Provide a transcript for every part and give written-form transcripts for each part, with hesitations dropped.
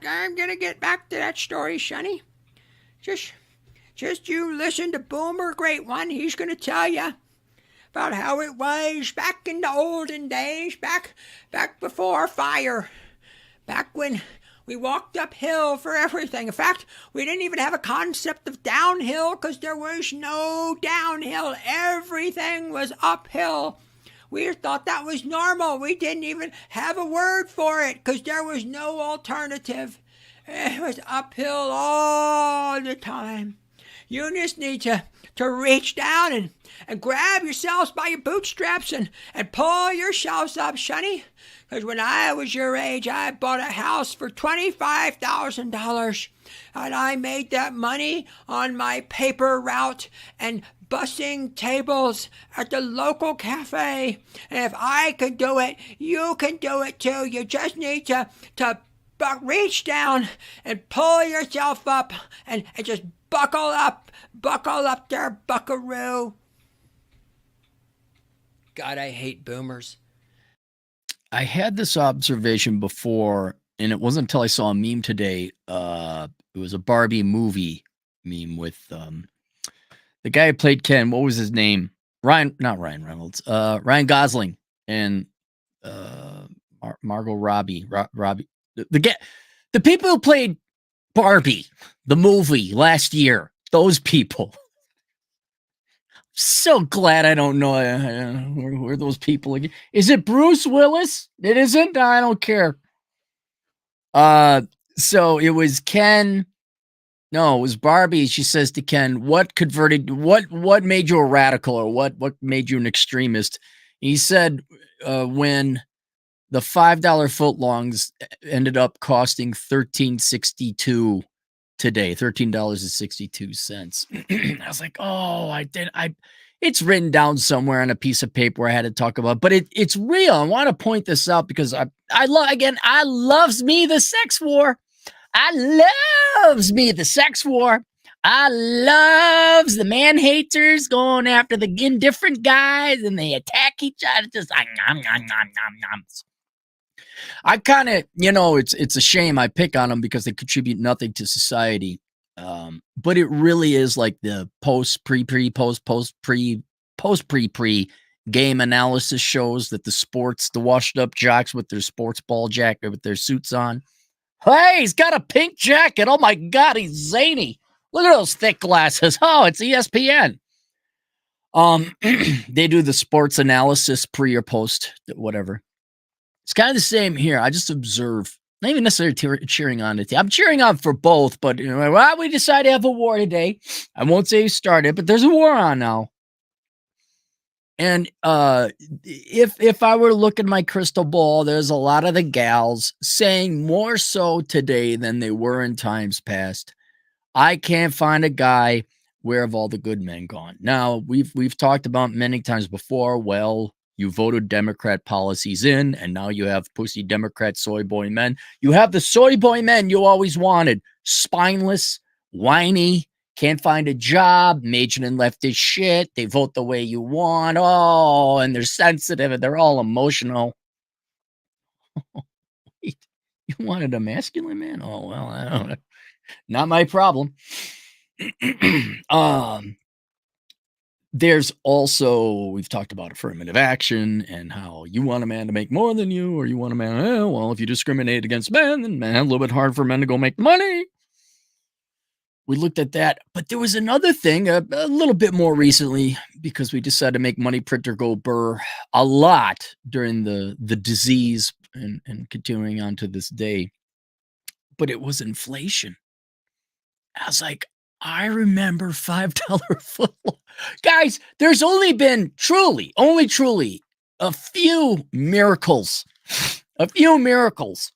I'm gonna get back to that story, Sonny. Just, just you listen to Boomer Great One. He's gonna tell you about how it was back in the olden days, back before fire, back when we walked uphill for everything. In fact, we didn't even have a concept of downhill because there was no downhill. Everything was uphill. We thought that was normal. We didn't even have a word for it because there was no alternative. It was uphill all the time. You just need to reach down and grab yourselves by your bootstraps and pull yourselves up, Sonny. Because when I was your age, I bought a house for $25,000. And I made that money on my paper route and bussing tables at the local cafe. And if I could do it, you can do it too. You just need to reach down and pull yourself up and just buckle up there, buckaroo. God, I hate boomers. I had this observation before, and it wasn't until I saw a meme today. It was a Barbie movie meme with the guy who played Ken. What was his name? Not Ryan Reynolds. Ryan Gosling and Margot Robbie. Robbie. The people who played Barbie, the movie last year. Those people. So glad I don't know who are those people again. Is it Bruce Willis? It isn't? I don't care. So it was Ken. No, it was Barbie. She says to Ken, what made you a radical, or what made you an extremist? He said when the $5 footlongs ended up costing $13.62 today, $13.62. I was like, oh, it's written down somewhere on a piece of paper where I had to talk about, but it's real. I want to point this out because I loves me the sex war. I loves me the sex war. I loves the man haters going after the indifferent guys and they attack each other. Just like, nom, nom, nom, nom, nom. I kind of, it's a shame I pick on them because they contribute nothing to society. But it really is like the post pre game analysis shows that the washed up jocks with their sports ball jacket with their suits on. Hey, he's got a pink jacket. Oh my God, he's zany. Look at those thick glasses. Oh, it's ESPN. They do the sports analysis pre or post, whatever. It's kind of the same here. I just observe, not even necessarily cheering on the team. I'm cheering on for both, but we decided to have a war today. I won't say who started, but there's a war on now. And if I were to look at my crystal ball, there's a lot of the gals saying more so today than they were in times past. I can't find a guy. Where have all the good men gone? Now, we've talked about many times before, well, you voted Democrat policies in, and now you have pussy Democrat soy boy men. You have the soy boy men you always wanted. Spineless, whiny, can't find a job, majoring in leftist shit. They vote the way you want. Oh, and they're sensitive, and they're all emotional. Wait, you wanted a masculine man? Oh, well, I don't know. Not my problem. There's also, we've talked about affirmative action and how you want a man to make more than you, or you want a man, well, if you discriminate against men, then man, a little bit hard for men to go make money. We looked at that, but there was another thing a little bit more recently because we decided to make money printer go burr a lot during the disease and continuing on to this day. But it was inflation. I was like, I remember $5 footlong. Guys, there's only been truly a few miracles. A few miracles.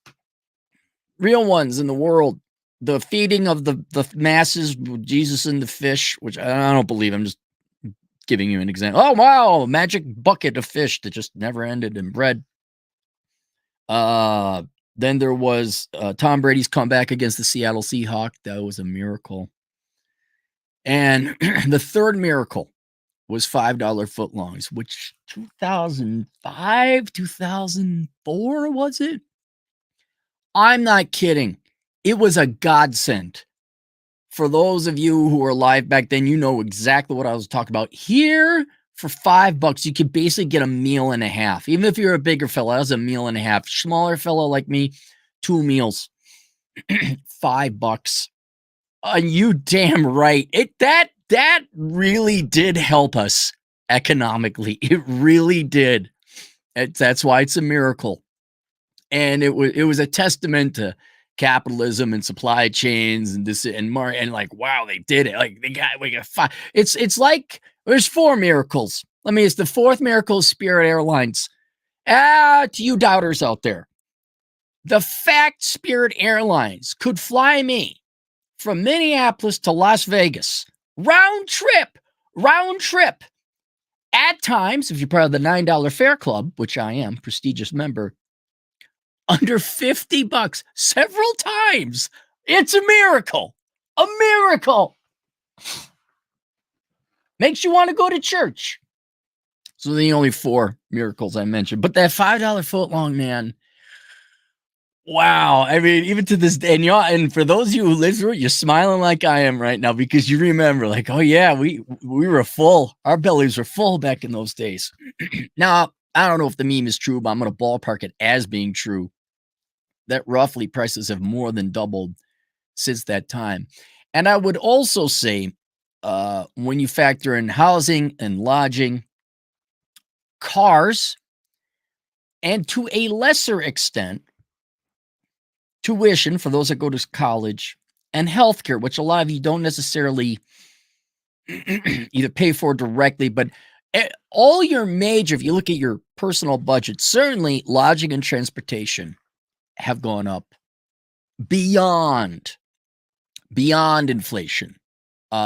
Real ones in the world. The feeding of the masses, Jesus and the fish, which I don't believe. I'm just giving you an example. Oh, wow, magic bucket of fish that just never ended in bread. Then there was Tom Brady's comeback against the Seattle Seahawks. That was a miracle. And the third miracle was $5 footlongs, which 2005, 2004, was it? I'm not kidding. it was a godsend. For those of you who were alive back then, you know exactly what I was talking about. Here, for $5, you could basically get a meal and a half. Even if you're a bigger fella, that was a meal and a half. Smaller fella like me, 2 meals, $5. You damn right. That really did help us economically. It really did. That's why it's a miracle. And it was a testament to capitalism and supply chains and this and more, and like, wow, they did it. Like we got 5. It's like there's 4 miracles. It's the 4th miracle, Spirit Airlines. To you doubters out there, the fact Spirit Airlines could fly me from Minneapolis to Las Vegas, round trip, at times, if you're part of the $9 fare club, which I am, prestigious member, under $50 several times. It's a miracle. A miracle. Makes you want to go to church. So the only 4 miracles I mentioned. But that $5 footlong, man. Wow. Even to this day, and for those of you who live through it, you're smiling like I am right now because you remember, like, oh yeah, we were full. Our bellies were full back in those days. Now, I don't know if the meme is true, but I'm going to ballpark it as being true. That roughly prices have more than doubled since that time. And I would also say, when you factor in housing and lodging, cars, and to a lesser extent, tuition for those that go to college, and healthcare, which a lot of you don't necessarily either pay for directly, but all your major, if you look at your personal budget, certainly lodging and transportation have gone up beyond inflation.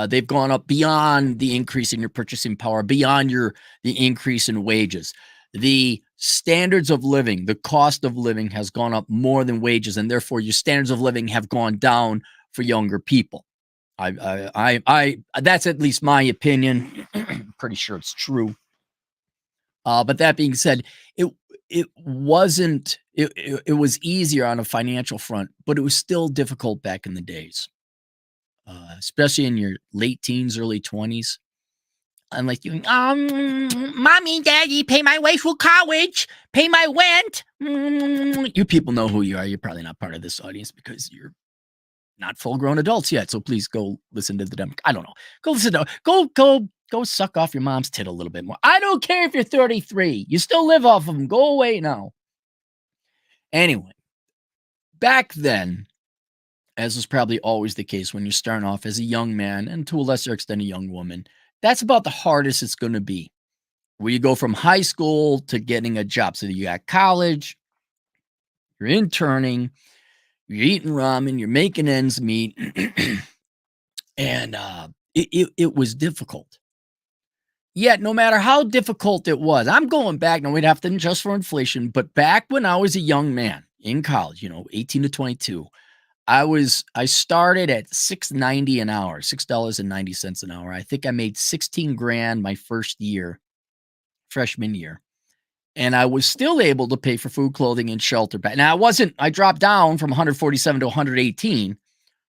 They've gone up beyond the increase in your purchasing power, beyond the increase in wages. The standards of living, the cost of living has gone up more than wages, and therefore your standards of living have gone down for younger people. That's at least my opinion. I'm pretty sure it's true. But that being said, it wasn't. It was easier on a financial front, but it was still difficult back in the days, especially in your late teens, early 20s. I'm like, mommy, daddy, pay my way for college, pay my rent. You people know who you are. You're probably not part of this audience because you're not full-grown adults yet. So please go listen to the demo. I don't know. Go listen to go suck off your mom's tit a little bit more. I don't care if you're 33. You still live off of them. Go away now. Anyway, back then, as was probably always the case when you're starting off as a young man and to a lesser extent a young woman, that's about the hardest it's going to be. Where you go from high school to getting a job. So you got college, you're interning, you're eating ramen, you're making ends meet. And it was difficult. Yet, no matter how difficult it was, I'm going back, now we'd have to adjust for inflation, but back when I was a young man in college, 18 to 22, I started at $6.90 an hour, $6.90 an hour. I think I made 16 grand my first year, freshman year. And I was still able to pay for food, clothing, and shelter. Now I dropped down from 147 to 118,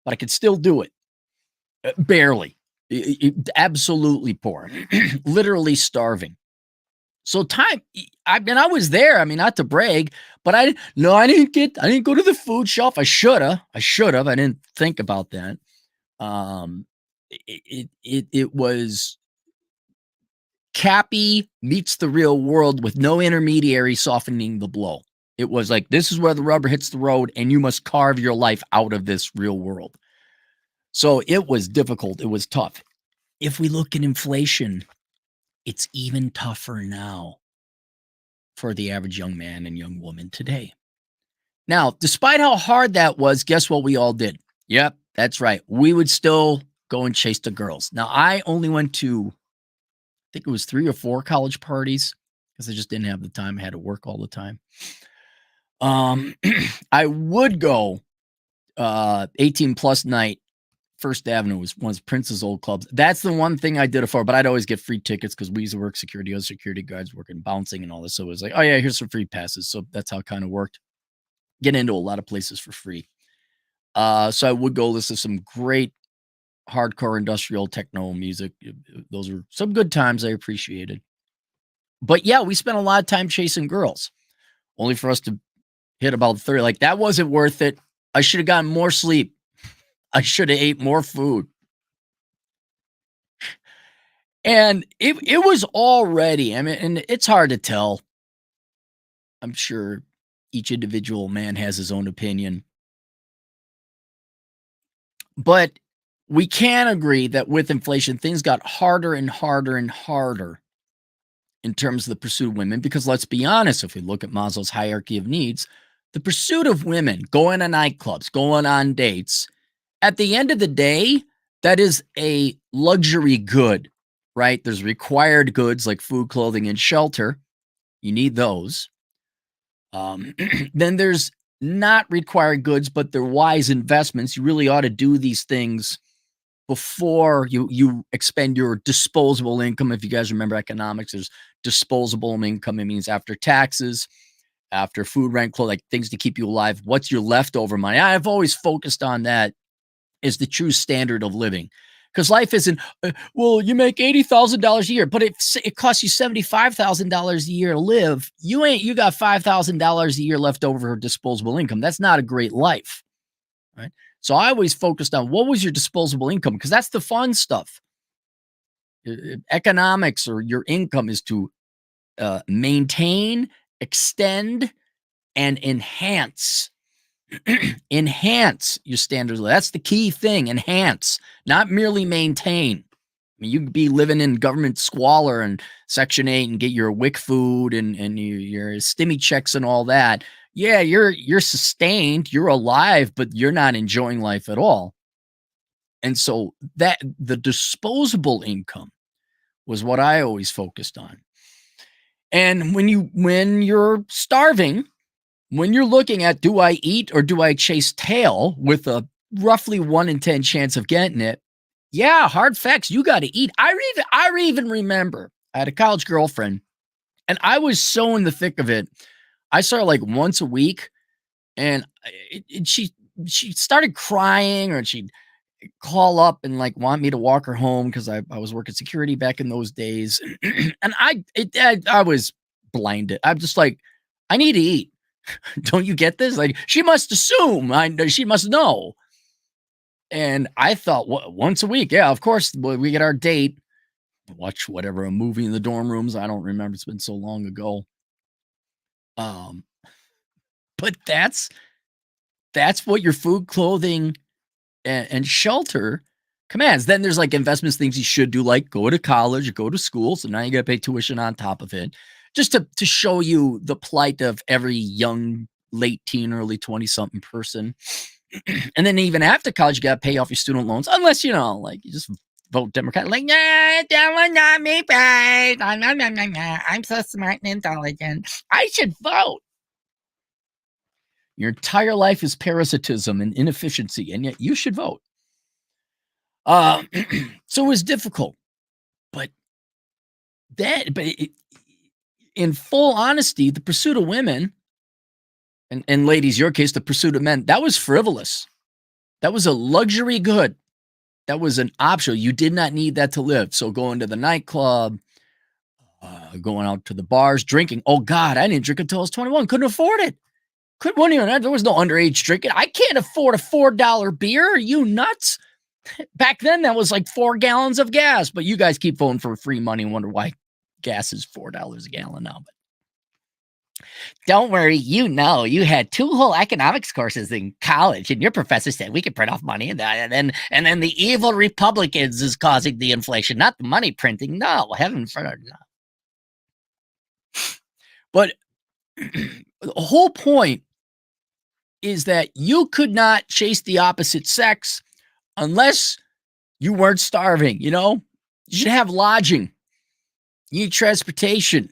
but I could still do it. Barely. Absolutely poor. Literally starving. So I was there. Not to brag, but I didn't go to the food shelf. I should have. I didn't think about that. It was Cappy meets the real world with no intermediary softening the blow. It was like, this is where the rubber hits the road and you must carve your life out of this real world. So it was difficult. It was tough. If we look at inflation, it's even tougher now for the average young man and young woman today. Now, despite how hard that was, guess what we all did? Yep, that's right. We would still go and chase the girls. Now, I only went to, I think it was 3 or 4 college parties because I just didn't have the time. I had to work all the time. I would go 18 plus night. First Avenue was Prince's old clubs. That's the one thing I did it for, but I'd always get free tickets because we used to work security, other security guards working bouncing and all this. So it was like, oh yeah, here's some free passes. So that's how it kind of worked. Get into a lot of places for free. So I would go listen to some great hardcore industrial techno music. Those are some good times I appreciated. But yeah, we spent a lot of time chasing girls, only for us to hit about 30. Like, that wasn't worth it. I should have gotten more sleep. I should have ate more food. And it was already, I mean, and it's hard to tell. I'm sure each individual man has his own opinion. But we can agree that with inflation, things got harder and harder and harder in terms of the pursuit of women. Because let's be honest, if we look at Maslow's hierarchy of needs, the pursuit of women, going to nightclubs, going on dates, at the end of the day, that is a luxury good, right? There's required goods like food, clothing, and shelter. You need those. Then there's not required goods, but they're wise investments. You really ought to do these things before you expend your disposable income. If you guys remember economics, there's disposable income. It means after taxes, after food, rent, clothes, like things to keep you alive. What's your leftover money? I've always focused on that as the true standard of living. Because life isn't, well, you make $80,000 a year, but it costs you $75,000 a year to live. You got $5,000 a year left over for disposable income. That's not a great life, right? So I always focused on what was your disposable income, because that's the fun stuff. Economics or your income is to maintain, extend, and enhance. Enhance your standards. That's the key thing. Enhance, not merely maintain. I mean, you could be living in government squalor and Section 8 and get your WIC food and your stimmy checks and all that. Yeah, you're sustained, you're alive, but you're not enjoying life at all. And so that the disposable income was what I always focused on. And when you're starving, when you're looking at, do I eat or do I chase tail with a roughly 1 in 10 chance of getting it? Yeah, hard facts. You got to eat. I even remember I had a college girlfriend and I was so in the thick of it. I saw her like once a week and she started crying, or she'd call up and like want me to walk her home because I was working security back in those days. And I was blinded. I'm just like, I need to eat. Don't you get this? Like, she must assume she must know. And I thought, once a week, yeah, of course, we get our date, watch whatever, a movie in the dorm rooms. I don't remember. It's been so long ago. But that's what your food, clothing, and shelter commands. Then there's like investments, things you should do, like go to college or go to school. So now you got to pay tuition on top of it, just to show you the plight of every young, late teen, early 20-something person. And then even after college, you got to pay off your student loans, unless, like you just vote Democrat. Like, yeah, that was not me, babe. I'm so smart and intelligent. I should vote. Your entire life is parasitism and inefficiency, and yet you should vote. So it was difficult, but in full honesty, the pursuit of women, and ladies, your case, the pursuit of men, that was frivolous. That was a luxury good. That was an option. You did not need that to live. So going to the nightclub, going out to the bars, drinking. Oh God, I didn't drink until I was 21. Couldn't afford it. There was no underage drinking. I can't afford a $4 beer. Are you nuts? Back then, that was like 4 gallons of gas. But you guys keep voting for free money and wonder why gas is $4 a gallon now. But don't worry, you had 2 whole economics courses in college, and your professor said we could print off money, and then the evil Republicans is causing the inflation, not the money printing. No, heaven forbid. No. But the whole point is that you could not chase the opposite sex unless you weren't starving. You should have lodging. You need transportation.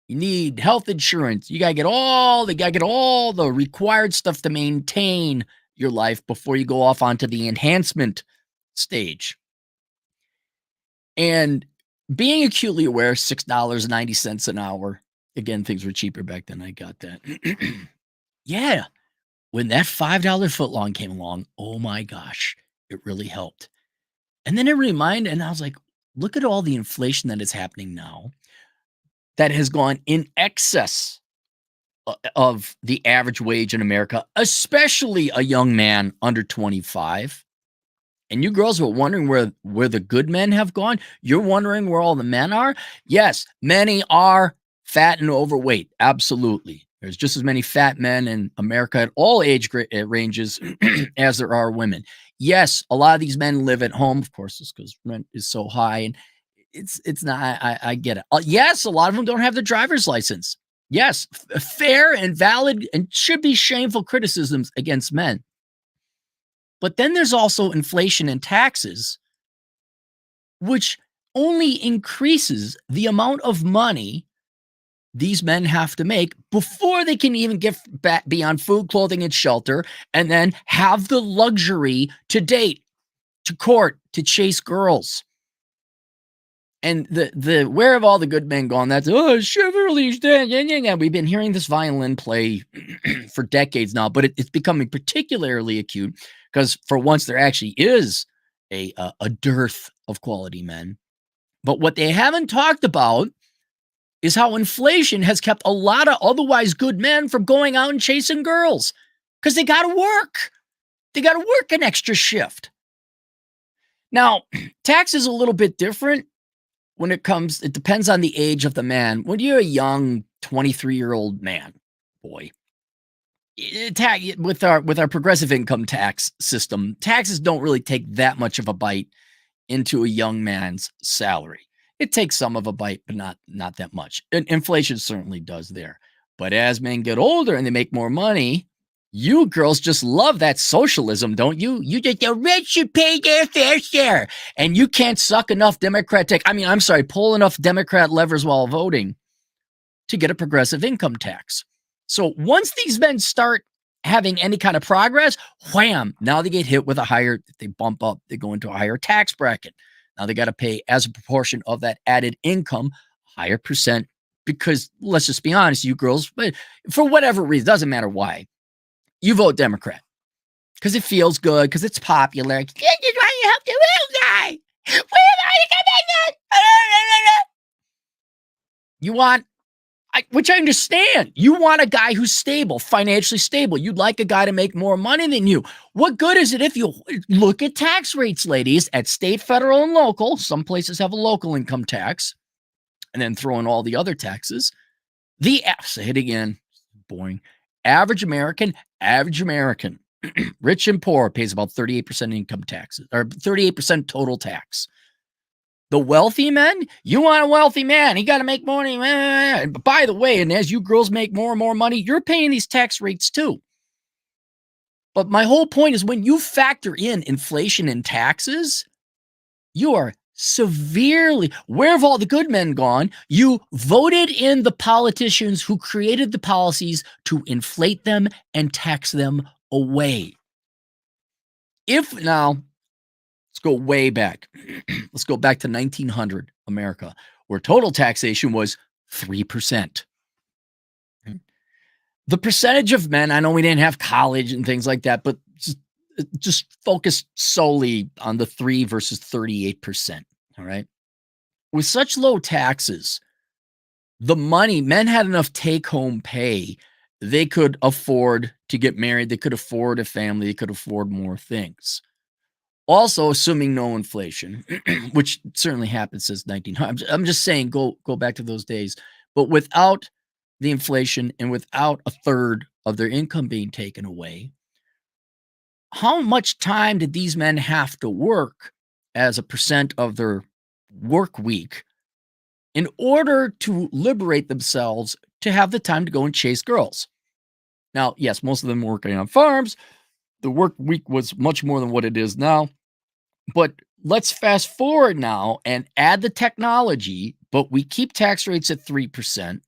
You need health insurance. You gotta get all the required stuff to maintain your life before you go off onto the enhancement stage. And being acutely aware, $6.90 an hour. Again, things were cheaper back then. I got that. Yeah. when that $5 footlong came along, oh my gosh, it really helped. And then it reminded, and I was like, look at all the inflation that is happening now that has gone in excess of the average wage in America, especially a young man under 25. And you girls were wondering where the good men have gone. You're wondering where all the men are. Yes, many are fat and overweight. Absolutely. There's just as many fat men in America at all age ranges as there are women. Yes, a lot of these men live at home. Of course, it's because rent is so high, and it's not. I get it. Yes, a lot of them don't have the driver's license. Yes, fair and valid and should be shameful criticisms against men. But then there's also inflation and taxes, which only increases the amount of money these men have to make before they can even get back beyond food, clothing, and shelter, and then have the luxury to date, to court, to chase girls. And the where have all the good men gone? That's chivalry's dead. Yeah. We've been hearing this violin play for decades now, but it's becoming particularly acute because for once there actually is a dearth of quality men. But what they haven't talked about is how inflation has kept a lot of otherwise good men from going out and chasing girls because they got to work. They got to work an extra shift. Now, tax is a little bit different. When it depends on the age of the man. When you're a young 23-year-old man, boy, with our progressive income tax system, taxes don't really take that much of a bite into a young man's salary. It takes some of a bite, but not that much. And inflation certainly does there. But as men get older and they make more money, you girls just love that socialism, don't you? You just, the rich should pay their fair share. And you can't suck enough pull enough Democrat levers while voting to get a progressive income tax. So once these men start having any kind of progress, wham, now they get hit with they bump up, they go into a higher tax bracket. Now they got to pay as a proportion of that added income, higher percent, because let's just be honest, you girls, for whatever reason, doesn't matter why, you vote Democrat because it feels good, because it's popular. This is why you help the real guy. You want, which I understand. You want a guy who's stable, financially stable. You'd like a guy to make more money than you. What good is it if you look at tax rates, ladies, at state, federal, and local? Some places have a local income tax, and then throw in all the other taxes. Say it again, boring. Average American, rich and poor, pays about 38% income taxes, or 38% total tax. The wealthy men, you want a wealthy man, he got to make money. By the way, and as you girls make more and more money, you're paying these tax rates too. But my whole point is when you factor in inflation and taxes, you are severely, where have all the good men gone? You voted in the politicians who created the policies to inflate them and tax them away. Now, let's go way back. Let's go back to 1900 America, where total taxation was 3%. The percentage of men, I know we didn't have college and things like that, but just focus solely on the 3 versus 38%. All right. With such low taxes, men had enough take-home pay. They could afford to get married. They could afford a family. They could afford more things. Also, assuming no inflation, which certainly happened since 1900. I'm just saying, go back to those days. But without the inflation and without a third of their income being taken away, how much time did these men have to work as a percent of their work week in order to liberate themselves to have the time to go and chase girls? Now, yes, most of them were working on farms. The work week was much more than what it is now. But let's fast forward now and add the technology, but we keep tax rates at 3%.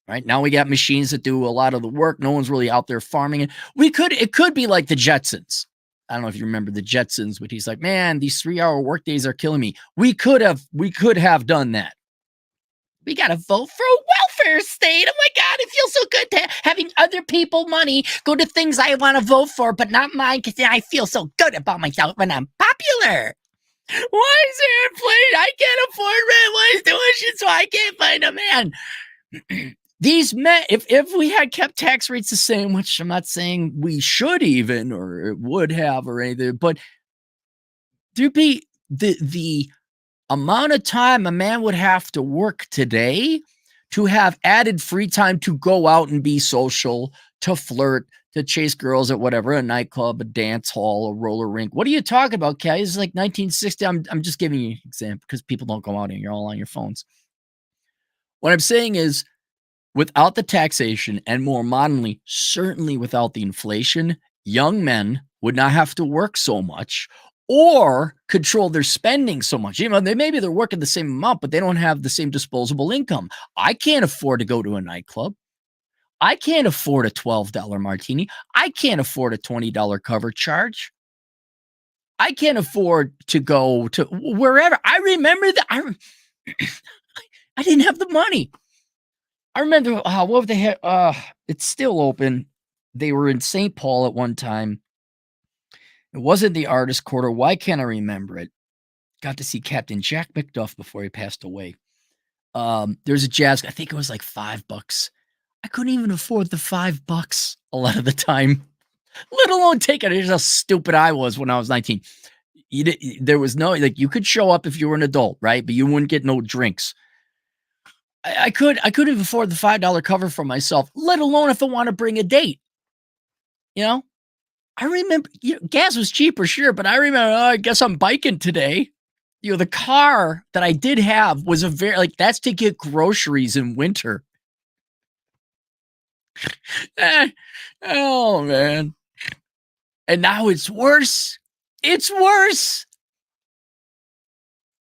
Right now we got machines that do a lot of the work. No one's really out there farming it. It could be like the Jetsons. I don't know if you remember the Jetsons, but he's like, man, these 3-hour work days are killing me. We could have done that. We got to vote for a welfare state. Oh my God, it feels so good to having other people money go to things I want to vote for, but not mine because I feel so good about myself when I'm popular. Why is there inflation? I can't afford rent. Why is tuition so I can't find a man? These men, if we had kept tax rates the same, which I'm not saying we should even or would have or anything, but there'd be the amount of time a man would have to work today to have added free time to go out and be social, to flirt, to chase girls at whatever, a nightclub, a dance hall, a roller rink. What are you talking about, Kay? It's like 1960. I'm just giving you an example because people don't go out and you're all on your phones. What I'm saying is, without the taxation and more modernly, certainly without the inflation, young men would not have to work so much or control their spending so much. You know, maybe they're working the same amount, but they don't have the same disposable income. I can't afford to go to a nightclub. I can't afford a $12 martini. I can't afford a $20 cover charge. I can't afford to go to wherever. I remember that I didn't have the money. I remember what they had. It's still open. They were in St. Paul at one time. It wasn't the Artist Quarter. Why can't I remember it? Got to see Captain Jack McDuff before he passed away. There's a jazz. I think it was like $5. I couldn't even afford the $5 a lot of the time, let alone take it. Here's how stupid I was when I was 19. There was no, like, you could show up if you were an adult, right? But you wouldn't get no drinks. I couldn't even afford the $5 cover for myself, let alone if I want to bring a date. You know, I remember gas was cheaper, sure, but I remember, I guess I'm biking today. You know, the car that I did have was that's to get groceries in winter. Oh, man. And now it's worse. It's worse.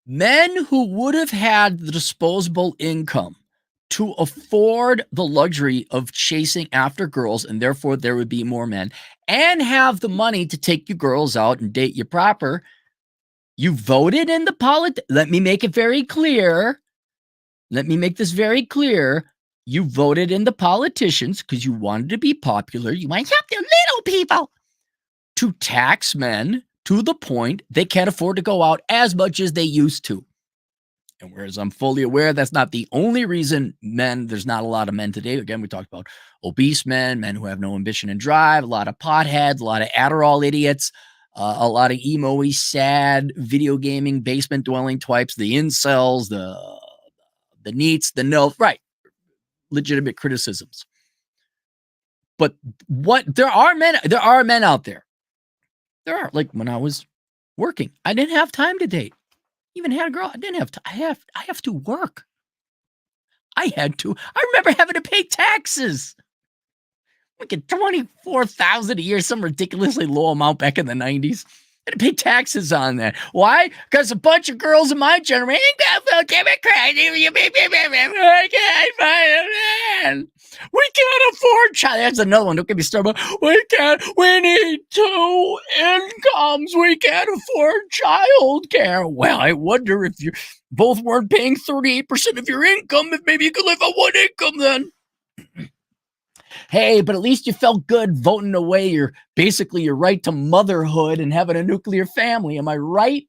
Men who would have had the disposable income to afford the luxury of chasing after girls, and therefore there would be more men, and have the money to take you girls out and date you proper. You voted in the Let me make it very clear. Let me make this very clear. You voted in the politicians because you wanted to be popular. You want to help the little people to tax men to the point they can't afford to go out as much as they used to. And whereas I'm fully aware that's not the only reason there's not a lot of men today. Again, we talked about obese men who have no ambition and drive, a lot of potheads, a lot of Adderall idiots, a lot of emo-y, sad, video gaming, basement dwelling types, the incels, the neats, the no, right, legitimate criticisms. But there are men out there. There are, like when I was working, I didn't have time to date. Even had a girl, I didn't have to. I have to work. I remember having to pay taxes. We get $24,000 a year, some ridiculously low amount back in the 90s. I had to pay taxes on that. Why? Because a bunch of girls in my generation give me crazy. I can't find a man. We can't afford child. That's another one. Don't get me started. We need 2 incomes. We can't afford child care. Well, I wonder if you both weren't paying 38% of your income, if maybe you could live on 1 income then. Hey, but at least you felt good voting away your right to motherhood and having a nuclear family. Am I right?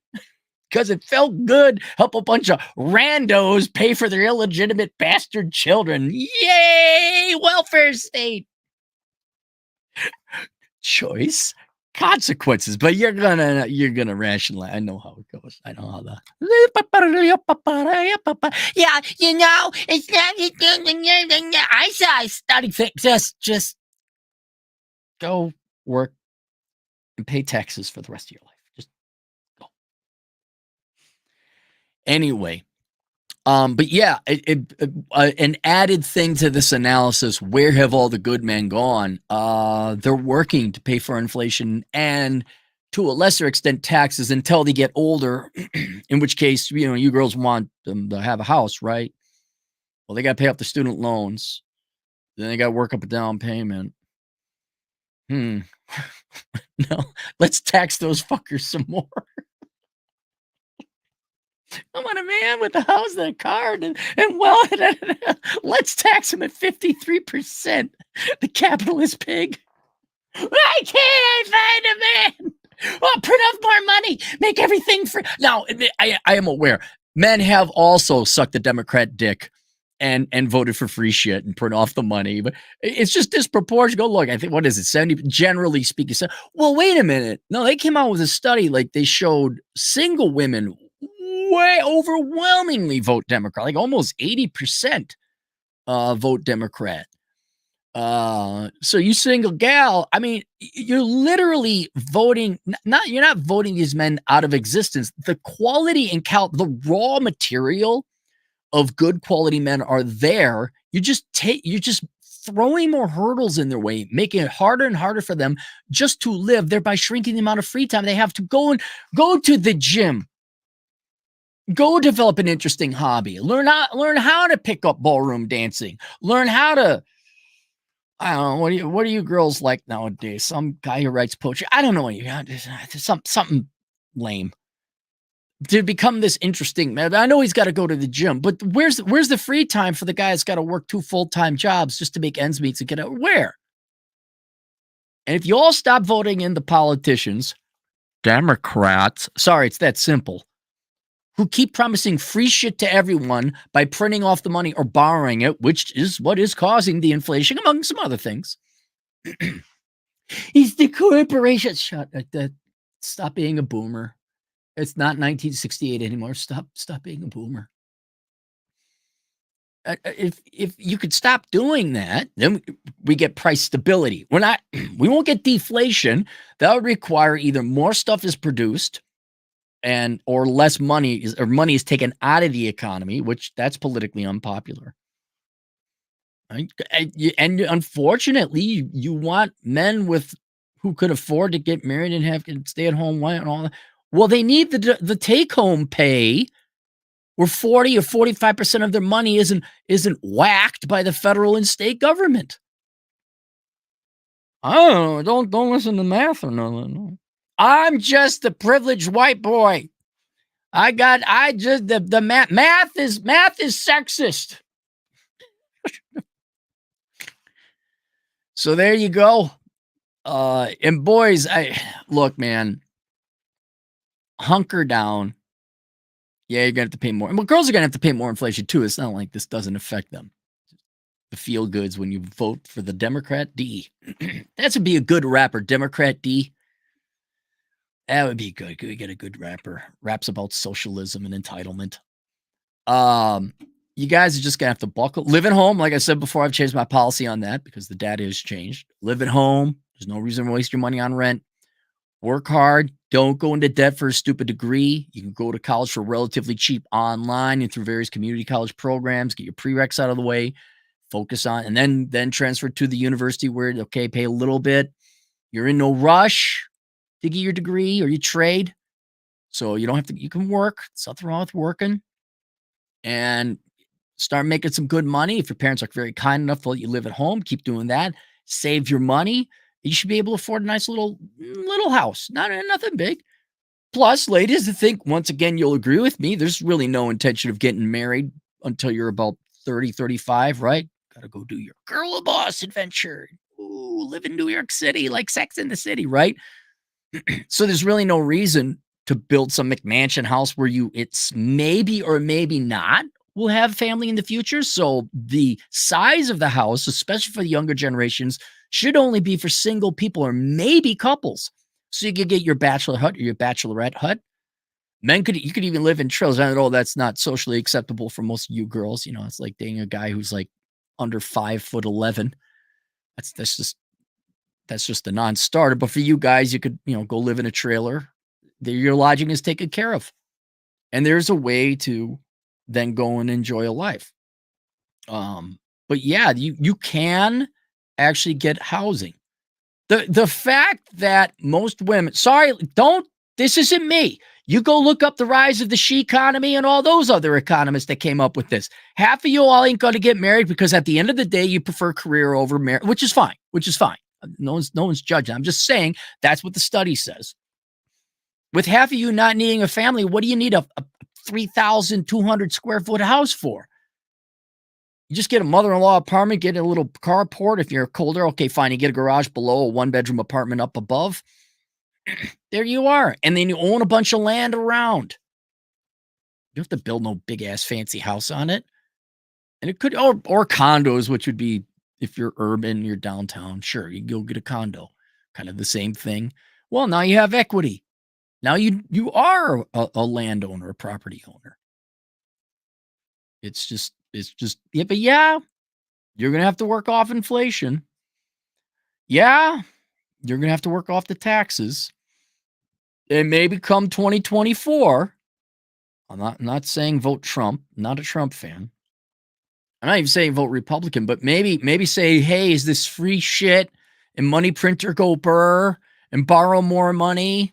Because it felt good. Help a bunch of randos pay for their illegitimate bastard children. Yay! Welfare state. Choice, consequences, but you're gonna rationalize. I know how it goes. I know how that. Yeah, you know, it's not. I study things. Just go work and pay taxes for the rest of your life. Just go. Anyway, but yeah, an added thing to this analysis: where have all the good men gone? They're working to pay for inflation and, to a lesser extent, taxes until they get older. In which case, you girls want them to have a house, right? Well, they got to pay off the student loans. Then they got to work up a down payment. No, let's tax those fuckers some more. I want a man with a house and a car and well, let's tax him at 53%. The capitalist pig. Why can't I find a man? Oh, print off more money. Make everything free. Now, I am aware. Men have also sucked the Democrat dick and voted for free shit and print off the money. But it's just disproportionate. Go look. I think, what is it? 70, generally speaking. So, well, wait a minute. No, they came out with a study like they showed single women way overwhelmingly vote Democrat, like almost 80% vote Democrat. So you single gal, I mean, you're literally voting, you're not voting these men out of existence. The quality and the raw material of good quality men are there. You're just throwing more hurdles in their way, making it harder and harder for them just to live, thereby shrinking the amount of free time they have to go to the gym. Go develop an interesting hobby. Learn how to pick up ballroom dancing. Learn how to, I don't know, what do you girls like nowadays? Some guy who writes poetry. I don't know. You got something lame to become this interesting man. I know he's got to go to the gym, but where's the free time for the guy that's got to work 2 full-time jobs just to make ends meet to get out? Where? And if you all stop voting in the politicians, Democrats, sorry, it's that simple, who keep promising free shit to everyone by printing off the money or borrowing it, which is what is causing the inflation, among some other things. It's the corporation. Stop being a boomer. It's not 1968 anymore. Stop being a boomer. If you could stop doing that, then we get price stability. We won't get deflation. That would require either more stuff is produced or less money is taken out of the economy, which that's politically unpopular. Right? And unfortunately, you want men who could afford to get married and have stay at home and all that. Well, they need the take home pay, where 40 or 45% of their money isn't whacked by the federal and state government. Oh, don't listen to math or no. I'm just a privileged white boy. The math is sexist. So there you go. And boys, look, man, hunker down. Yeah, you're gonna have to pay more. Well, girls are gonna have to pay more inflation too. It's not like this doesn't affect them. The feel goods when you vote for the Democrat D. That would be a good rapper, Democrat D. That would be good. We get a good rapper. Raps about socialism and entitlement. You guys are just gonna have to live at home. Like I said before, I've changed my policy on that because the data has changed. Live at home. There's no reason to waste your money on rent. Work hard. Don't go into debt for a stupid degree. You can go to college for relatively cheap online and through various community college programs. Get your prereqs out of the way. Focus on, and then transfer to the university where, okay, pay a little bit. You're in no rush to get your degree or your trade. So you don't have to, you can work. There's nothing wrong with working. And start making some good money. If your parents are very kind enough to let you live at home, keep doing that. Save your money. You should be able to afford a nice little house. Nothing big. Plus, ladies, I think, once again, you'll agree with me, there's really no intention of getting married until you're about 30, 35, right? Got to go do your girl boss adventure. Ooh, live in New York City like Sex in the City, right? So there's really no reason to build some McMansion house where it's maybe or maybe not will have family in the future. So the size of the house, especially for the younger generations, should only be for single people or maybe couples. So you could get your bachelor hut or your bachelorette hut. You could even live in trailers. I know that's not socially acceptable for most of you girls. You know, it's like dating a guy who's like under 5'11". That's just a non-starter. But for you guys, you could, go live in a trailer. Your lodging is taken care of. And there's a way to then go and enjoy a life. But yeah, you can actually get housing. The fact that most women, this isn't me. You go look up the rise of the she economy and all those other economists that came up with this. Half of you all ain't going to get married because at the end of the day, you prefer career over marriage, which is fine. No one's judging. I'm just saying that's what the study says. With half of you not needing a family, what do you need? A 3,200 square foot house for? You just get a mother-in-law apartment, get a little carport. If you're colder, okay, fine. You get a garage below, a one-bedroom apartment up above. There you are. And then you own a bunch of land around. You don't have to build no big-ass fancy house on it. And it could, or condos, which would be, if you're urban, you're downtown, sure, you go get a condo. Kind of the same thing. Well, now you have equity. Now you are a landowner, a property owner. It's just, yeah, but yeah, you're going to have to work off inflation. Yeah, you're going to have to work off the taxes. And maybe come 2024, I'm not saying vote Trump, I'm not a Trump fan. I'm not even saying vote Republican, but maybe say, hey, is this free shit and money printer go burr and borrow more money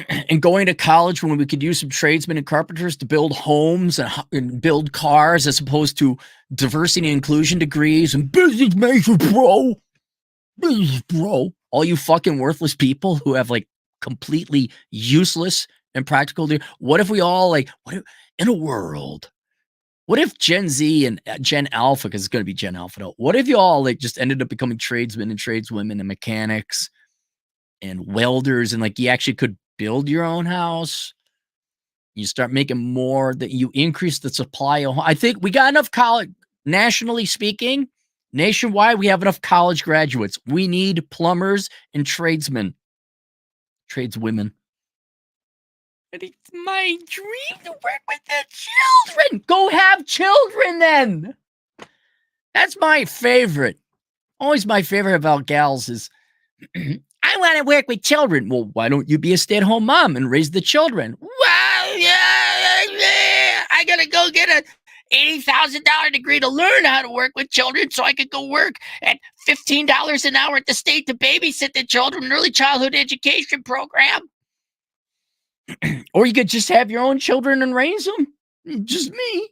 and going to college when we could use some tradesmen and carpenters to build homes and build cars as opposed to diversity and inclusion degrees and business major, bro. Business, bro. All you fucking worthless people who have like completely useless and practical. What if we all like, what if, in a world, what if Gen Z and Gen Alpha, because it's going to be Gen Alpha, though, what if you all like just ended up becoming tradesmen and tradeswomen and mechanics and welders and like you actually could build your own house? You start making more, that you increase the supply of, I think we got enough college, nationally speaking, nationwide, we have enough college graduates. We need plumbers and tradeswomen. And it's my dream to work with the children. Go have children then. That's my favorite. Always my favorite about gals is, I want to work with children. Well, why don't you be a stay-at-home mom and raise the children? Well, yeah, I got to go get a $80,000 degree to learn how to work with children so I could go work at $15 an hour at the state to babysit the children early childhood education program. Or you could just have your own children and raise them. Just me.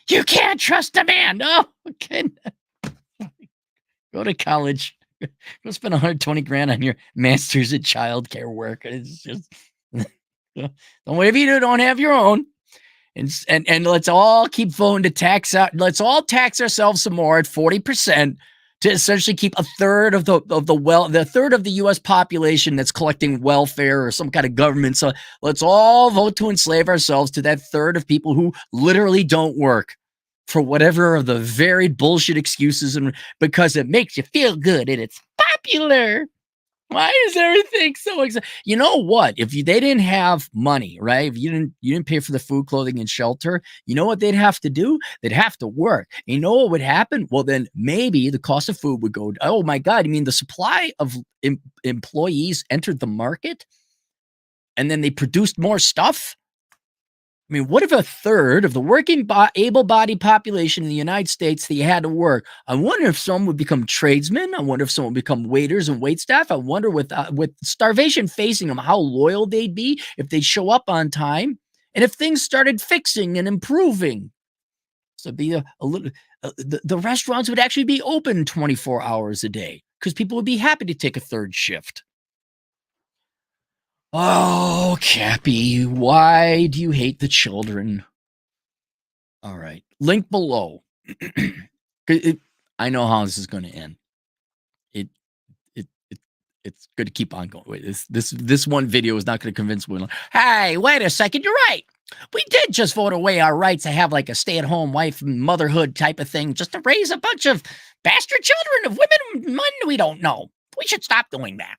You can't trust a man. No, okay. Go to college. Go spend 120 grand on your master's in childcare work. It's just, don't whatever you do, don't have your own. And let's all keep voting to tax out. Let's all tax ourselves some more at 40% to essentially keep a third of the third of the U.S. population that's collecting welfare or some kind of government. So let's all vote to enslave ourselves to that third of people who literally don't work for whatever of the varied bullshit excuses, and because it makes you feel good and it's popular. Why is everything so exciting? You know what? If they didn't have money, right? If you didn't pay for the food, clothing, and shelter, you know what they'd have to do? They'd have to work. And you know what would happen? Well, then maybe the cost of food would go, oh my God, you mean the supply of employees entered the market and then they produced more stuff? I mean, what if a third of the working able-bodied population in the United States that you had to work? I wonder if some would become tradesmen. I wonder if some would become waiters and waitstaff. I wonder with starvation facing them, how loyal they'd be if they show up on time, and if things started fixing and improving. So it'd be a little. The restaurants would actually be open 24 hours a day because people would be happy to take a third shift. Oh, Cappy, why do you hate the children? All right. Link below. I know how this is going to end. It's good to keep on going. Wait, this one video is not going to convince women. Hey, wait a second. You're right. We did just vote away our rights to have like a stay-at-home wife and motherhood type of thing just to raise a bunch of bastard children of women men we don't know. We should stop doing that.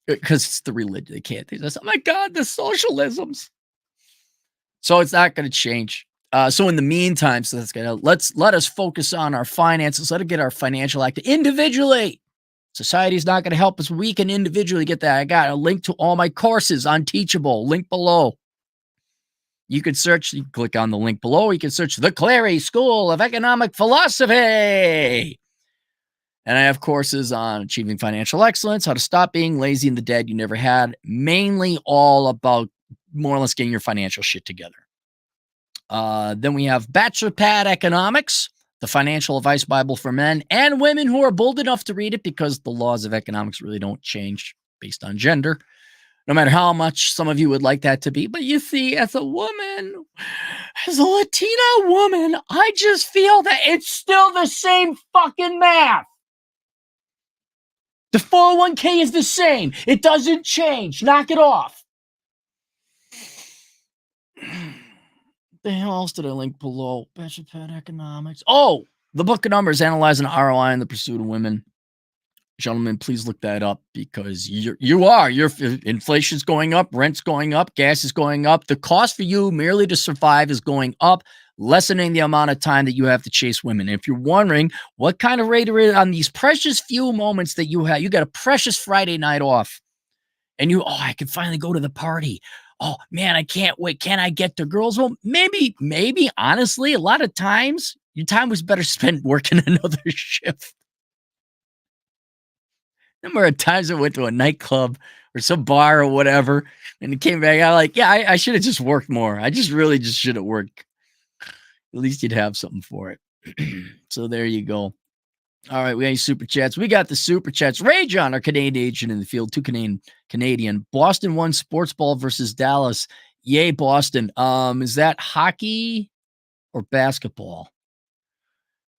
Because it's the religion. They can't. They just, oh my God, the socialisms. So it's not going to change. So in the meantime, let us focus on our finances. Let us get our financial act individually. Society's not going to help us. We can individually get that. I got a link to all my courses on Teachable. Link below. You can click on the link below. You can search the Clary School of Economic Philosophy. And I have courses on achieving financial excellence, how to stop being lazy and the debt you never had, mainly all about more or less getting your financial shit together. Then we have Bachelor Pad Economics, the Financial Advice Bible for men and women who are bold enough to read it because the laws of economics really don't change based on gender. No matter how much some of you would like that to be. But you see, as a woman, as a Latina woman, I just feel that it's still the same fucking math. The 401k is the same. It doesn't change. Knock it off. The hell else did I link below? Bachelor Pad Economics. Oh, the Book of Numbers analyzing ROI in the pursuit of women. Gentlemen, please look that up because your inflation's going up, rent's going up, gas is going up. The cost for you merely to survive is going up, lessening the amount of time that you have to chase women. If you're wondering what kind of rate is on these precious few moments that you have, you got a precious Friday night off, and I can finally go to the party. Oh man, I can't wait. Can I get to girls? Well, maybe, honestly, a lot of times your time was better spent working another shift. Number of times I went to a nightclub or some bar or whatever, and it came back. I should have just worked more. I really should have worked. At least you'd have something for it. So there you go. All right, we got super chats. We got the super chats. Ray John, our Canadian agent in the field, 2 Canadian. Boston won sports ball versus Dallas. Yay, Boston. Is that hockey or basketball?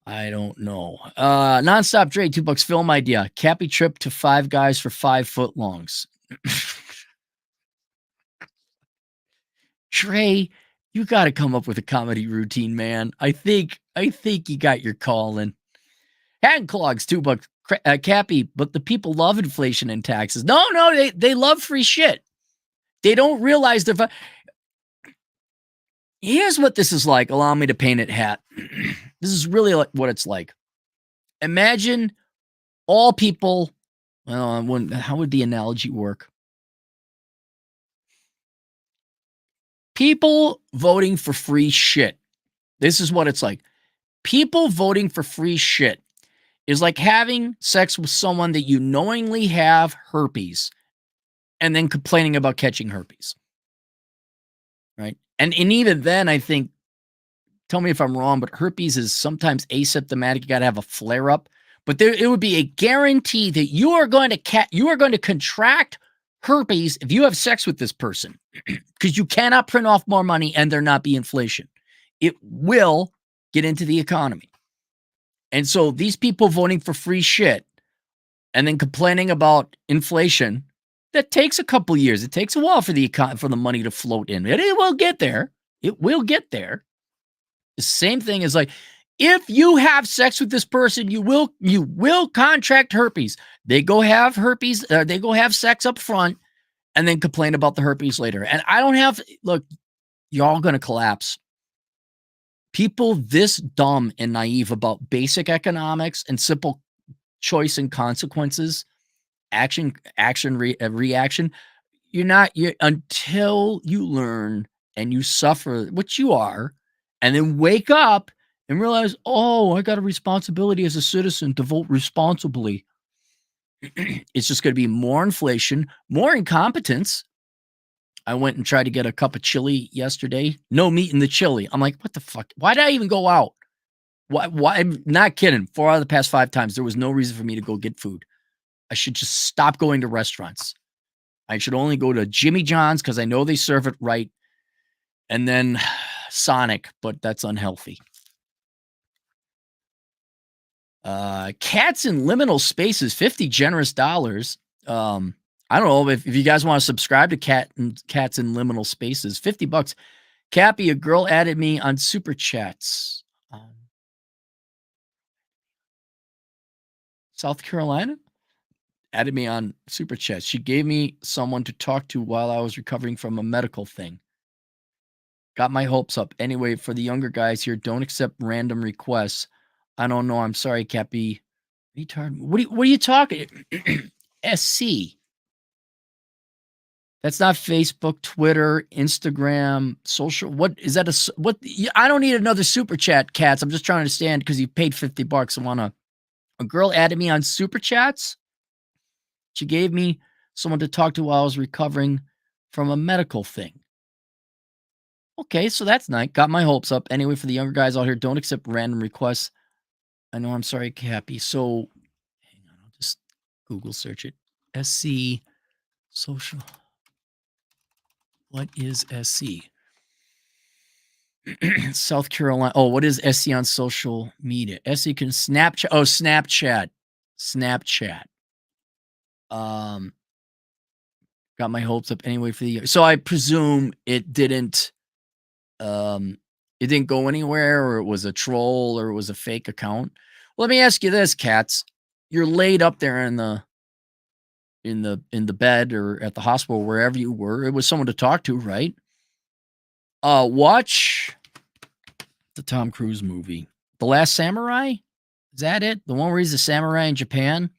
I don't know. Nonstop Dre, $2 film idea. Cappy trip to Five Guys for 5 foot longs. Dre, you got to come up with a comedy routine, man. I think you got your call in. Hand clogs, $2. Cappy, but the people love inflation and taxes. No, they love free shit. They don't realize they're. Here's what this is like. Allow me to paint it hat. This is really what it's like. Imagine all people. Well, how would the analogy work? People voting for free shit. This is what it's like. People voting for free shit is like having sex with someone that you knowingly have herpes and then complaining about catching herpes. Right? And even then, I think, tell me if I'm wrong, but herpes is sometimes asymptomatic. You got to have a flare up. But it would be a guarantee that you are going to contract herpes if you have sex with this person because you cannot print off more money and there not be inflation. It will get into the economy. And so these people voting for free shit and then complaining about inflation, that takes a couple years. It takes a while for the money to float in. It will get there. It will get there. The same thing is like, if you have sex with this person, you will contract herpes. They go have herpes. They go have sex up front and then complain about the herpes later. And look, y'all going to collapse. People this dumb and naive about basic economics and simple choice and consequences, reaction. Until you learn and you suffer, which you are, and then wake up and realize, I got a responsibility as a citizen to vote responsibly. It's just going to be more inflation, more incompetence. I went and tried to get a cup of chili yesterday. No meat in the chili. I'm like, what the fuck? Why did I even go out? Why? I'm not kidding. 4 out of the past 5 times, there was no reason for me to go get food. I should just stop going to restaurants. I should only go to Jimmy John's because I know they serve it right. And then Sonic, but that's unhealthy. Cats in liminal spaces, $50 generous dollars. I don't know if you guys want to subscribe to Cats in liminal spaces, $50. Cappy, a girl added me on super chats. South Carolina added me on super chats. She gave me someone to talk to while I was recovering from a medical thing. Got my hopes up. Anyway, for the younger guys here, don't accept random requests. I don't know. I'm sorry, Cappy. Retard. What are you talking? SC. That's not Facebook, Twitter, Instagram, social. What is that? What? I don't need another super chat, Cats. I'm just trying to understand because you paid $50. I want a girl added me on super chats. She gave me someone to talk to while I was recovering from a medical thing. Okay, so that's nice. Got my hopes up. Anyway, for the younger guys out here, don't accept random requests. I know, I'm sorry, Cappy. So, hang on, I'll just Google search it. SC social. What is SC? South Carolina. Oh, what is SC on social media? SC can Snapchat. Oh, Snapchat. Snapchat. Got my hopes up anyway for the year. So I presume it didn't go anywhere, or it was a troll, or it was a fake account. Let me ask you this, Cats. You're laid up there in the bed or at the hospital, wherever you were. It was someone to talk to, right? Watch the Tom Cruise movie, The Last Samurai. Is that it? The one where he's a samurai in Japan?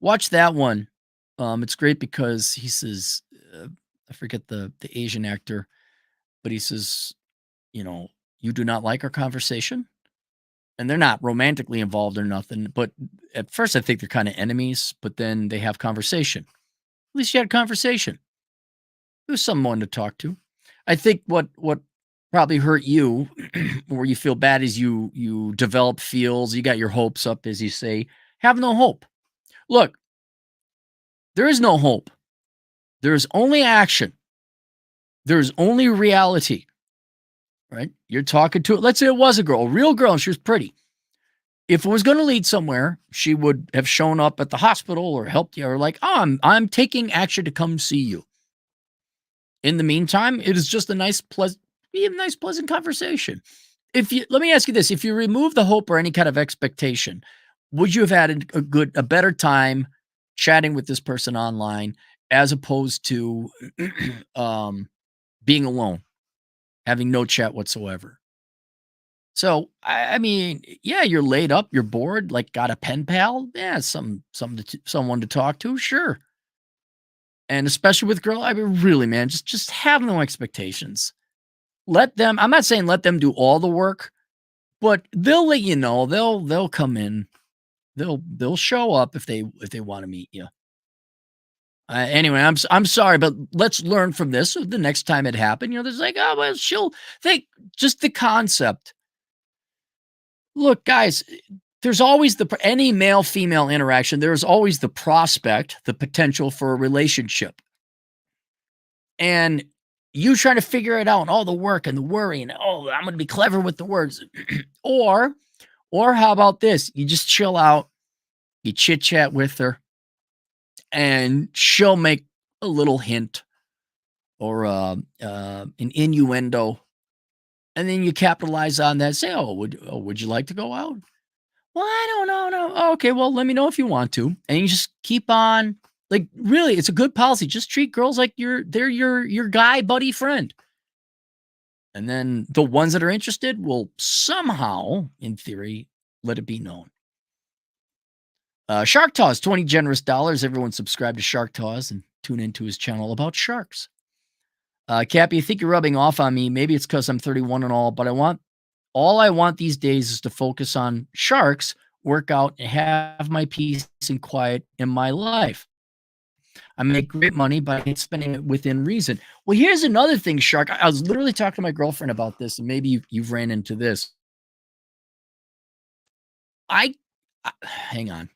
Watch that one. It's great because he says, I forget the Asian actor, but he says, you do not like our conversation? And they're not romantically involved or nothing, but at first I think they're kind of enemies, but then they have conversation. At least you had a conversation. It was someone to talk to. I think what probably hurt you, where you feel bad, is you develop feels, you got your hopes up, as you say. Have no hope. Look, there is no hope. There is only action. There is only reality. Right? You're talking to it. Let's say it was a girl, a real girl, and she was pretty. If it was going to lead somewhere, she would have shown up at the hospital or helped you, or like, oh, I'm taking action to come see you. In the meantime, it is just a nice, pleasant conversation. Let me ask you this: if you remove the hope or any kind of expectation, would you have had a better time chatting with this person online as opposed to being alone, having no chat whatsoever? So, I mean, yeah, you're laid up, you're bored, like got a pen pal. Yeah, someone to talk to, sure. And especially with girl, I mean, really, man, just have no expectations. Let them. I'm not saying let them do all the work, but they'll let you know. They'll come in. They'll show up if they want to meet you. Anyway, I'm sorry, but let's learn from this. So the next time it happened, there's like, oh well, she'll think just the concept. Look, guys, there's always any male-female interaction, there's always the prospect, the potential for a relationship. And you trying to figure it out, all the work and the worry, and I'm going to be clever with the words. or how about this? You just chill out, you chit-chat with her, and she'll make a little hint or an innuendo. And then you capitalize on that. Say, would you like to go out? Well, I don't know. No. Okay, well, let me know if you want to. And you just keep on. Like, really, it's a good policy. Just treat girls like they're your guy, buddy, friend. And then the ones that are interested will somehow, in theory, let it be known. Shark Taw's 20 generous dollars. Everyone subscribe to Shark Taw's and tune into his channel about sharks. Cappy, I think you're rubbing off on me. Maybe it's because I'm 31 and all, but all I want these days is to focus on sharks, work out, and have my peace and quiet in my life. I make great money, but I ain't spending it within reason. Well, here's another thing, Shark. I was literally talking to my girlfriend about this, and maybe you've ran into this. Hang on.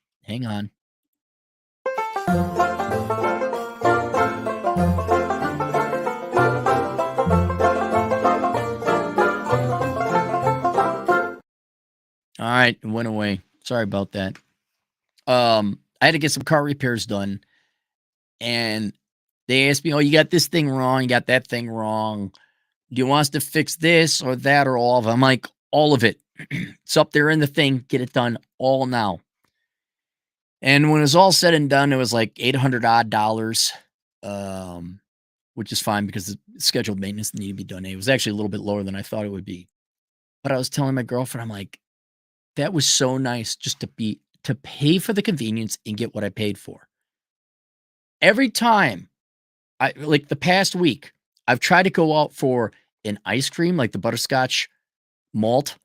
All right, it went away. Sorry about that. I had to get some car repairs done, and they asked me, "Oh, you got this thing wrong, you got that thing wrong. Do you want us to fix this or that or all of it?" I'm like, all of it. It's up there in the thing. Get it done all now. And when it was all said and done, it was like $800 odd, which is fine because the scheduled maintenance needed to be done. It was actually a little bit lower than I thought it would be. But I was telling my girlfriend, I'm like, that was so nice just to pay for the convenience and get what I paid for. Every time, like the past week, I've tried to go out for an ice cream, like the butterscotch malt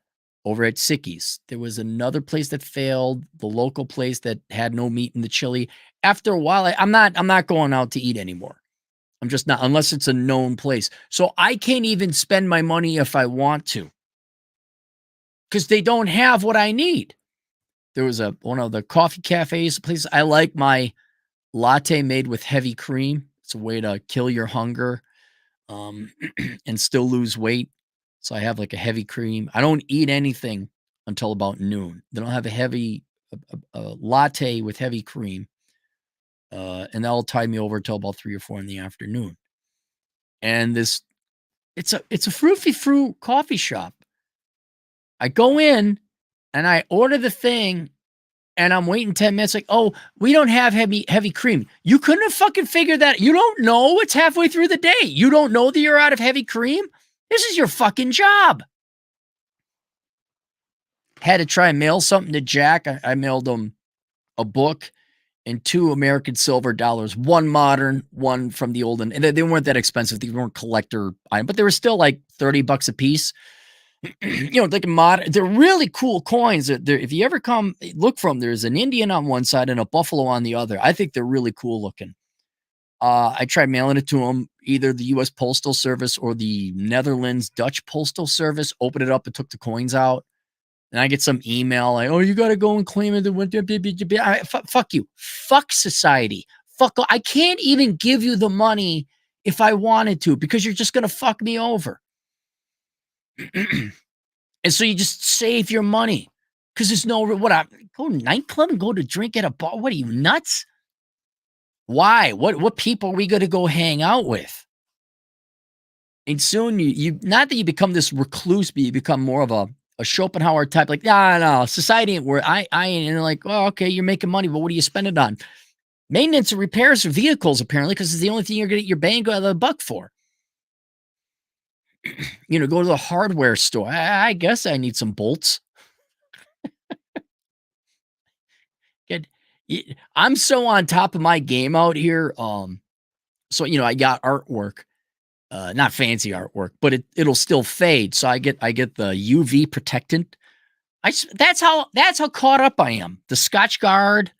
over at Sicky's. There was another place that failed, the local place that had no meat in the chili. After a while, I'm not going out to eat anymore. I'm just not, unless it's a known place. So I can't even spend my money if I want to, because they don't have what I need. There was one of the coffee cafes, place. I like my latte made with heavy cream. It's a way to kill your hunger. and still lose weight. So I have like a heavy cream. I don't eat anything until about noon. Then I'll have a latte with heavy cream. And that'll tide me over till about 3 or 4 in the afternoon. And it's a fruit coffee shop. I go in and I order the thing and I'm waiting 10 minutes like, oh, we don't have heavy cream. You couldn't have fucking figured that. You don't know it's halfway through the day. You don't know that you're out of heavy cream. This is your fucking job. Had to try and mail something to Jack. I mailed him a book and 2 American silver dollars, one modern, one from the old. And they weren't that expensive. They weren't collector items, but they were still like $30 a piece. Like modern, they're really cool coins. If you ever come look for them, there's an Indian on one side and a buffalo on the other. I think they're really cool looking. I tried mailing it to them, either the U.S. Postal Service or the Netherlands Dutch Postal Service. Opened it up and took the coins out. And I get some email like, oh, you got to go and claim it. Fuck you. Fuck society. Fuck. I can't even give you the money if I wanted to because you're just going to fuck me over. And so you just save your money because there's no, go to a nightclub and go to drink at a bar. What are you, nuts? Why? What people are we going to go hang out with? And soon you not that you become this recluse, but you become more of a Schopenhauer type, like, no, society ain't worth. I ain't. And they're like, oh, okay, you're making money, but what do you spend it on? Maintenance and repairs of vehicles, apparently, because it's the only thing you're going to get your bang out of the buck for. Go to the hardware store. I guess I need some bolts. I'm so on top of my game out here. So I got artwork. Not fancy artwork, but it'll still fade. So I get the UV protectant. That's how caught up I am. The Scotch Guard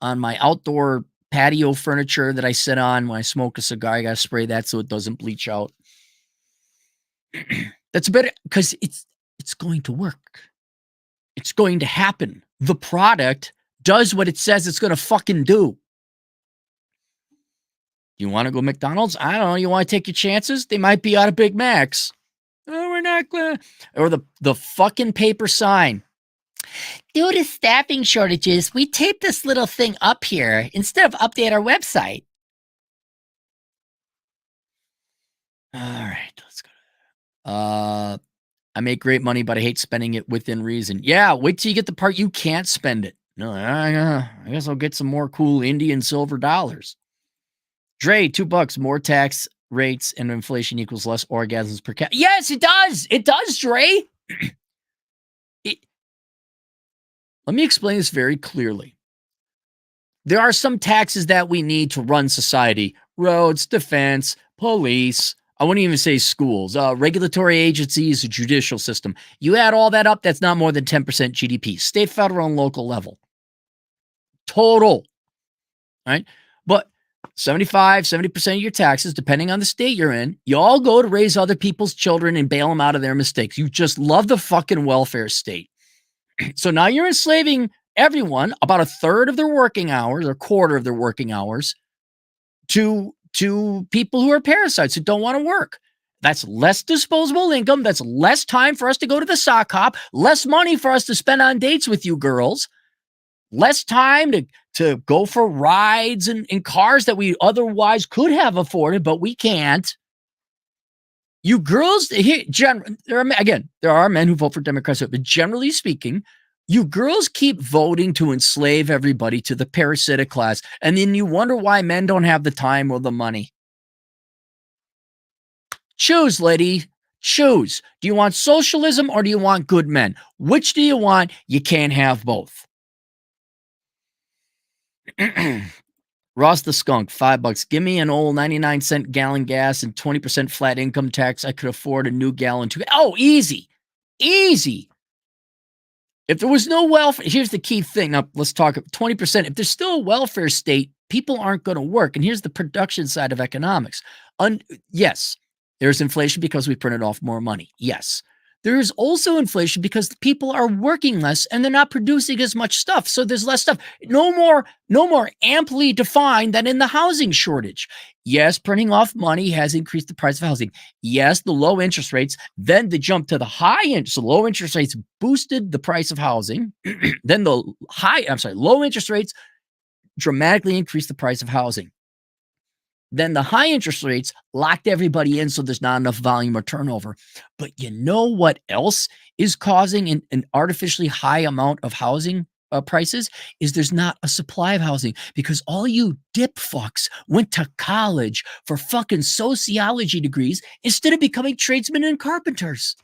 on my outdoor patio furniture that I sit on when I smoke a cigar. I gotta spray that so it doesn't bleach out. That's better because it's going to work. It's going to happen. The product does what it says it's going to fucking do. You want to go McDonald's? I don't know. You want to take your chances? They might be out of Big Macs. Oh, we're not going to. Or the fucking paper sign. Due to staffing shortages, we taped this little thing up here instead of update our website. All right, let's go. I make great money, but I hate spending it within reason. Yeah, wait till you get the part you can't spend it. No, I guess I'll get some more cool Indian silver dollars. Dre, $2, more tax rates and inflation equals less orgasms per capita. Yes, it does. It does, Dre. Let me explain this very clearly. There are some taxes that we need to run society. Roads, defense, police. I wouldn't even say schools, regulatory agencies, judicial system. You add all that up, that's not more than 10% GDP. State, federal, and local level. Total. Right? But 70% of your taxes, depending on the state you're in, you all go to raise other people's children and bail them out of their mistakes. You just love the fucking welfare state. So now you're enslaving everyone, about a third of their working hours or quarter of their working hours, to people who are parasites who don't want to work. That's less disposable income. That's less time for us to go to the sock hop, less money for us to spend on dates with you girls, less time to go for rides and cars that we otherwise could have afforded, but we can't. You girls, there are men who vote for Democrats, but generally speaking, you girls keep voting to enslave everybody to the parasitic class, and then you wonder why men don't have the time or the money. Choose, lady. Choose. Do you want socialism or do you want good men? Which do you want? You can't have both. Ross the Skunk, $5. Give me an old 99-cent gallon gas and 20% flat income tax. I could afford a new gallon too. Oh, easy. Easy. If there was no welfare, here's the key thing. Now, let's talk 20%. If there's still a welfare state, people aren't going to work. And here's the production side of economics. Yes, there's inflation because we printed off more money. Yes. There's also inflation because people are working less and they're not producing as much stuff. So there's less stuff. No more amply defined than in the housing shortage. Yes, printing off money has increased the price of housing. Yes, the low interest rates, then the jump to the high interest. So low interest rates boosted the price of housing. Then the low interest rates dramatically increased the price of housing. Then the high interest rates locked everybody in so there's not enough volume or turnover. But you know what else is causing an artificially high amount of housing prices is there's not a supply of housing because all you dip fucks went to college for fucking sociology degrees instead of becoming tradesmen and carpenters.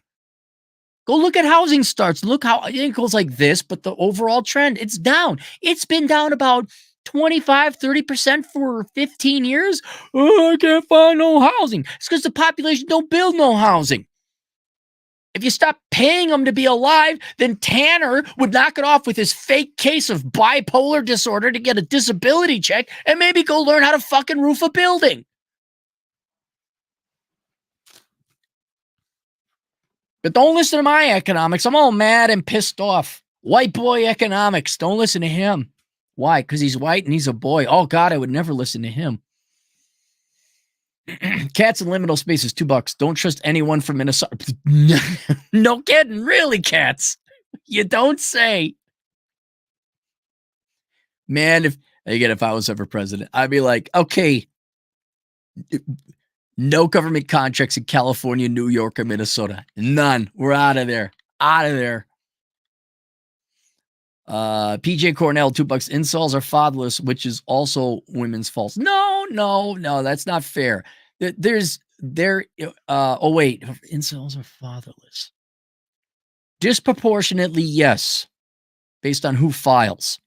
Go look at housing starts. Look how it goes like this, but the overall trend, it's down. It's been down about 25, 30% for 15 years. Oh, I can't find no housing. It's because the population don't build no housing. If you stop paying them to be alive, then Tanner would knock it off with his fake case of bipolar disorder to get a disability check and maybe go learn how to fucking roof a building. But don't listen to my economics. I'm all mad and pissed off. White boy economics. Don't listen to him. Why? Because he's white and he's a boy. Oh, God, I would never listen to him. Cats in liminal space is $2. Don't trust anyone from Minnesota. No kidding. Really, cats? You don't say. Man, if I was ever president, I'd be like, okay, no government contracts in California, New York, or Minnesota. None. We're out of there. Out of there. PJ Cornell, $2. Incels are fatherless, which is also women's fault. No, that's not fair. Oh wait, incels are fatherless. Disproportionately, yes, based on who files.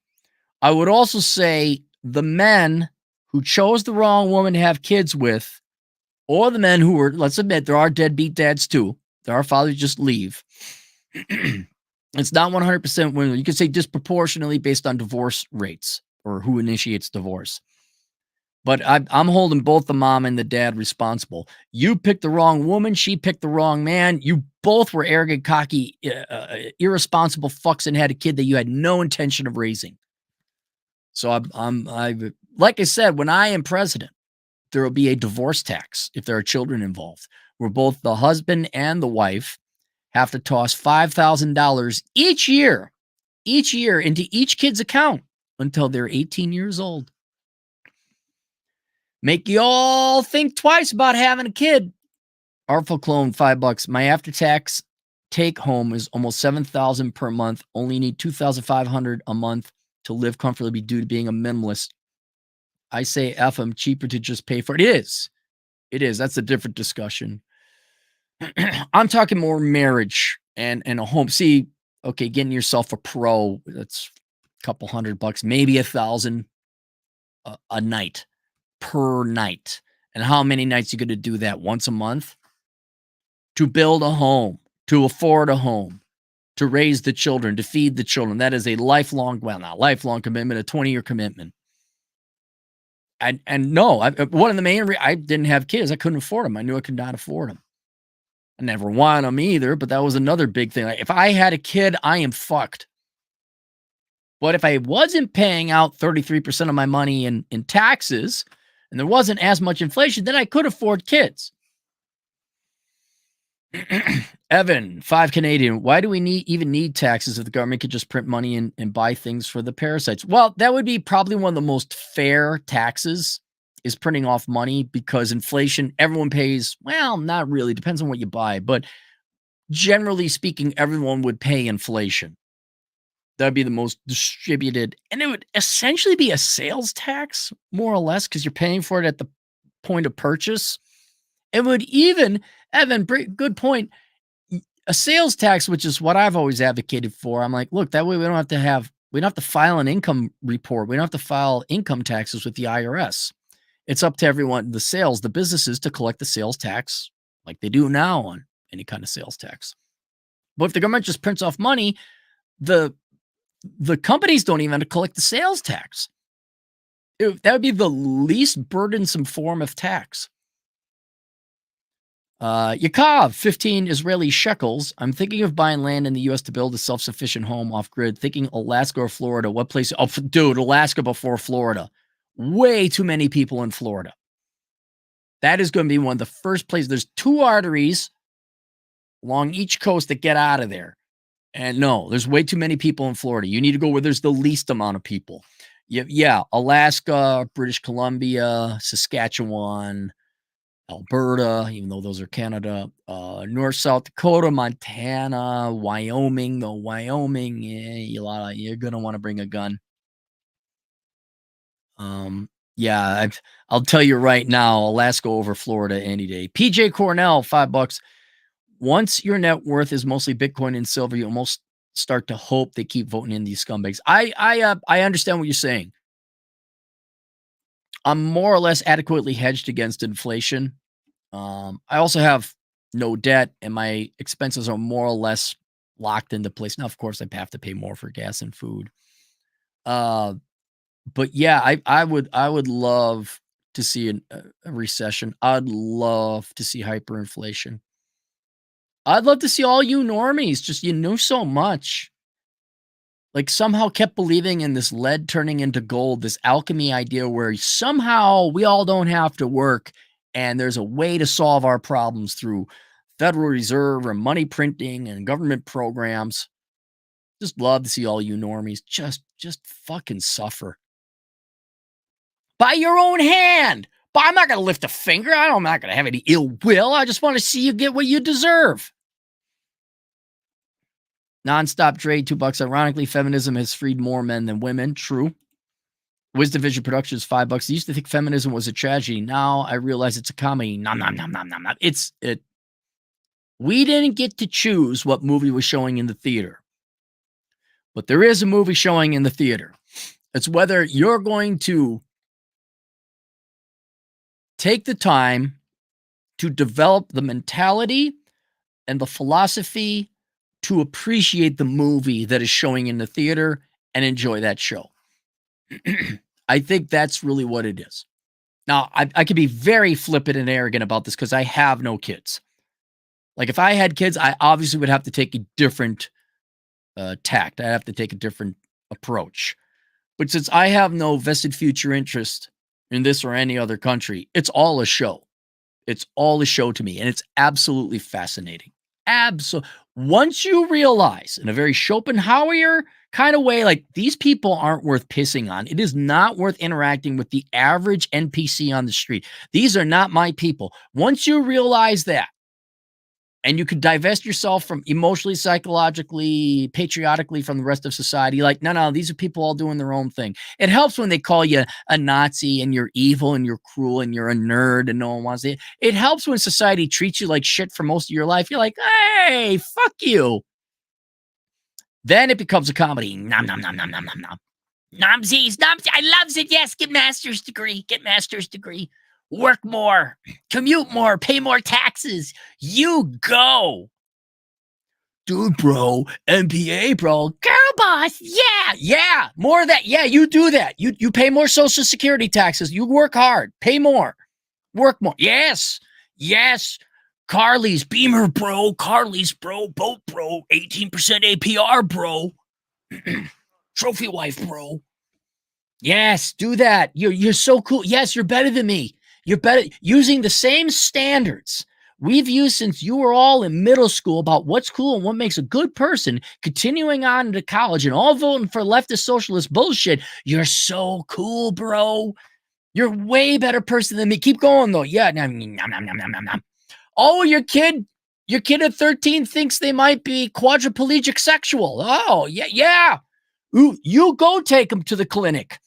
I would also say the men who chose the wrong woman to have kids with, or the men who were, let's admit, there are deadbeat dads too. There are fathers who just leave. It's not 100% women. You could say disproportionately based on divorce rates or who initiates divorce. But I'm holding both the mom and the dad responsible. You picked the wrong woman. She picked the wrong man. You both were arrogant, cocky, irresponsible fucks and had a kid that you had no intention of raising. So I like I said, when I am president, there will be a divorce tax if there are children involved, where both the husband and the wife have to toss $5,000 each year into each kid's account until they're 18 years old. Make you all think twice about having a kid. Artful Clone, $5. My after-tax take-home is almost $7,000 per month. Only need $2,500 a month to live comfortably due to being a minimalist. I say F them, cheaper to just pay for it. It is. That's a different discussion. I'm talking more marriage and a home. See, okay, getting yourself a pro, that's a couple $100, maybe $1,000 a night per night. And how many nights are you going to do that? Once a month? To build a home, to afford a home, to raise the children, to feed the children. That is a lifelong, well, not lifelong commitment, a 20-year commitment. And no, one of the main I didn't have kids. I couldn't afford them. I knew I could not afford them. I never wanted them either, but that was another big thing. Like, if I had a kid, I am fucked. But if I wasn't paying out 33% of my money in taxes, and there wasn't as much inflation, then I could afford kids. Evan, 5 Canadian. Why do we even need taxes if the government could just print money and buy things for the parasites? Well, that would be probably one of the most fair taxes, is printing off money, because inflation, everyone pays. Well, not really. Depends on what you buy. But generally speaking, everyone would pay inflation. That would be the most distributed. And it would essentially be a sales tax, more or less, because you're paying for it at the point of purchase. It would even, Evan, good point, a sales tax, which is what I've always advocated for. I'm like, look, that way we don't have to file an income report. We don't have to file income taxes with the IRS. It's up to everyone, the businesses, to collect the sales tax like they do now on any kind of sales tax. But if the government just prints off money, the companies don't even have to collect the sales tax. That would be the least burdensome form of tax. Yakov, 15 Israeli shekels. I'm thinking of buying land in the U.S. to build a self-sufficient home off-grid. Thinking Alaska or Florida. What place? Oh, dude, Alaska before Florida. Way too many people in Florida. That is going to be one of the first places. There's 2 arteries along each coast that get out of there. And no, there's way too many people in Florida. You need to go where there's the least amount of people. Yeah, Alaska, British Columbia, Saskatchewan, Alberta, even though those are Canada, North, South Dakota, Montana, Wyoming. Though Wyoming, you're going to want to bring a gun. Yeah, I'll tell you right now, Alaska over Florida any day. PJ Cornell, $5. Once your net worth is mostly Bitcoin and silver, you almost start to hope they keep voting in these scumbags. I understand what you're saying. I'm more or less adequately hedged against inflation. I also have no debt, and my expenses are more or less locked into place. Now, of course, I have to pay more for gas and food. But yeah, I would love to see a recession. I'd love to see hyperinflation. I'd love to see all you normies just, you know, so much. Like somehow kept believing in this lead turning into gold, this alchemy idea where somehow we all don't have to work and there's a way to solve our problems through Federal Reserve or money printing and government programs. Just love to see all you normies just fucking suffer. By your own hand. But I'm not going to lift a finger. I'm not going to have any ill will. I just want to see you get what you deserve. Nonstop trade, $2. Ironically, feminism has freed more men than women. True. Wisdom Vision Productions, $5. I used to think feminism was a tragedy. Now I realize it's a comedy. Nom, nom, nom, nom, nom, nom. We didn't get to choose what movie was showing in the theater. But there is a movie showing in the theater. It's whether you're going to take the time to develop the mentality and the philosophy to appreciate the movie that is showing in the theater and enjoy that show. I think that's really what it is. Now, I could be very flippant and arrogant about this because I have no kids. Like if I had kids, I obviously would have to take a different tact. I have to take a different approach. But since I have no vested future interest in this or any other country, it's all a show. It's all a show to me, and it's absolutely fascinating. Once you realize, in a very Schopenhauer kind of way, like these people aren't worth pissing on. It is not worth interacting with the average NPC on the street. These are not my people. Once you realize that, and you could divest yourself from emotionally, psychologically, patriotically from the rest of society. Like, no, these are people all doing their own thing. It helps when they call you a Nazi and you're evil and you're cruel and you're a nerd and no one wants it. It helps when society treats you like shit for most of your life. You're like, hey, fuck you. Then it becomes a comedy. Nom, nom, nom, nom, nom, nom, nom. Nomsies. I loves it. Yes, get master's degree. Work more, commute more, pay more taxes. You go. Dude, bro, MPA, bro. Girl boss, Yeah, more of that. Yeah, you do that. You pay more Social Security taxes. You work hard. Pay more. Work more. Yes. Carly's, Beamer, bro. Carly's, bro. Boat, bro. 18% APR, bro. Trophy wife, bro. Yes, do that. You're so cool. Yes, you're better than me. You're better using the same standards we've used since you were all in middle school about what's cool and what makes a good person, continuing on into college and all voting for leftist socialist bullshit. You're so cool, bro. You're a way better person than me. Keep going, though. Yeah. Nom, nom, nom, nom, nom, nom. Oh, your kid at 13 thinks they might be quadriplegic sexual. Oh, yeah. Ooh, you go take them to the clinic.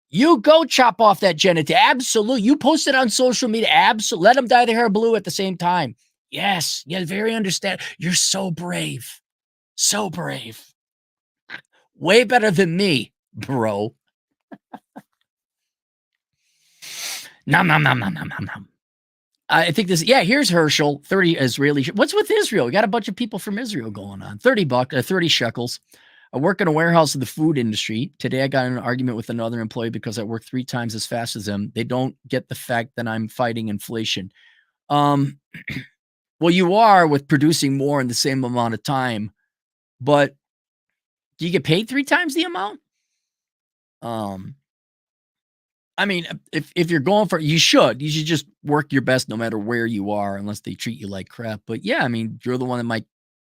You go chop off that genital. Absolutely. You post it on social media. Absolutely. Let them dye their hair blue at the same time. Yes. Yeah, very understand. You're so brave. So brave. Way better than me, bro. Nom, nom, nom, nom, nom, nom, nom. I think this, here's Herschel, 30 Israeli. What's with Israel? We got a bunch of people from Israel going on. 30 shekels. I work in a warehouse in the food industry. Today, I got in an argument with another employee because I work 3 times as fast as them. They don't get the fact that I'm fighting inflation. Well, you are with producing more in the same amount of time, but do you get paid 3 times the amount? I mean, if you're going for you should just work your best no matter where you are, unless they treat you like crap. But yeah, I mean, you're the one that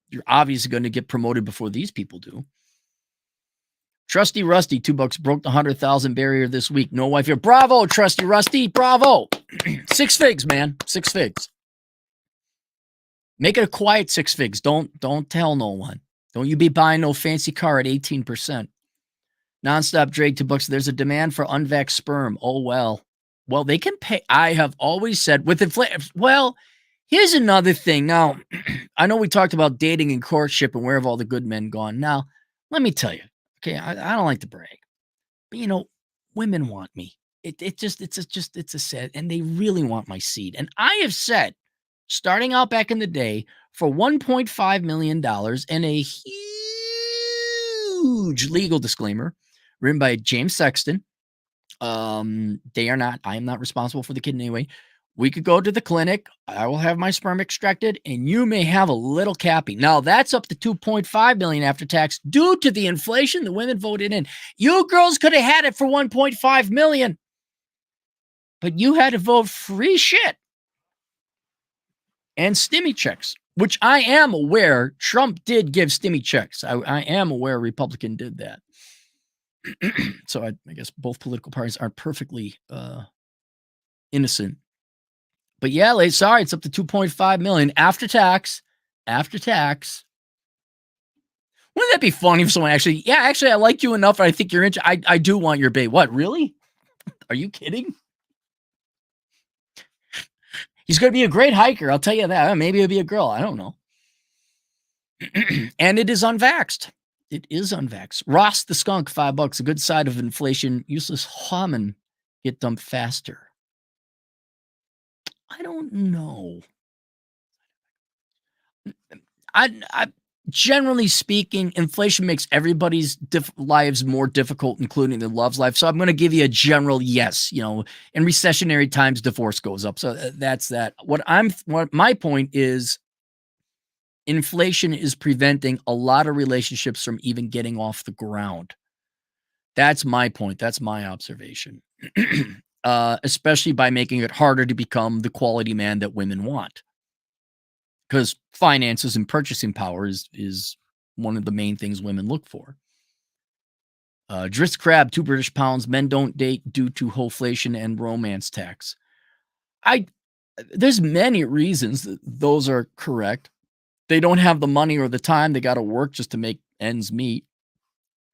you're obviously going to get promoted before these people do. Trusty Rusty, $2 broke the 100,000 barrier this week. No wife here. Bravo, Trusty Rusty. Bravo. 6 figs, man. 6 figs. Make it a quiet 6 figs. Don't tell no one. Don't you be buying no fancy car at 18%. Nonstop Drake, $2. There's a demand for unvaxxed sperm. Oh, well. Well, they can pay. I have always said with inflation. Well, here's another thing. Now, I know we talked about dating and courtship and where have all the good men gone. Now, let me tell you. Okay, I don't like to brag, but women want me. It's a sad, and they really want my seed. And I have said, starting out back in the day, for $1.5 million and a huge legal disclaimer written by James Sexton. I am not responsible for the kid in any way. We could go to the clinic. I will have my sperm extracted, and you may have a little cappy. Now, that's up to $2.5 million after tax due to the inflation the women voted in. You girls could have had it for $1.5 million, but you had to vote free shit and stimmy checks, which I am aware Trump did give stimmy checks. I am aware a Republican did that. So I guess both political parties aren't perfectly innocent. But yeah, sorry, it's up to $2.5 million after tax. After tax. Wouldn't that be funny if someone actually, I like you enough. I think you're interested. I do want your baby. What, really? Are you kidding? He's going to be a great hiker. I'll tell you that. Maybe it'll be a girl. I don't know. And it is unvaxxed. It is unvaxxed. Ross the skunk, $5. A good side of inflation. Useless Haman get dumped faster. I don't know. I generally speaking, inflation makes everybody's lives more difficult, including the love's life. So I'm going to give you a general yes. In recessionary times, divorce goes up. So that's that. What my point is, inflation is preventing a lot of relationships from even getting off the ground. That's my point. That's my observation. Especially by making it harder to become the quality man that women want. Because finances and purchasing power is one of the main things women look for. Dris Crab, £2 Men don't date due to hoflation and romance tax. There's many reasons that those are correct. They don't have the money or the time. They got to work just to make ends meet.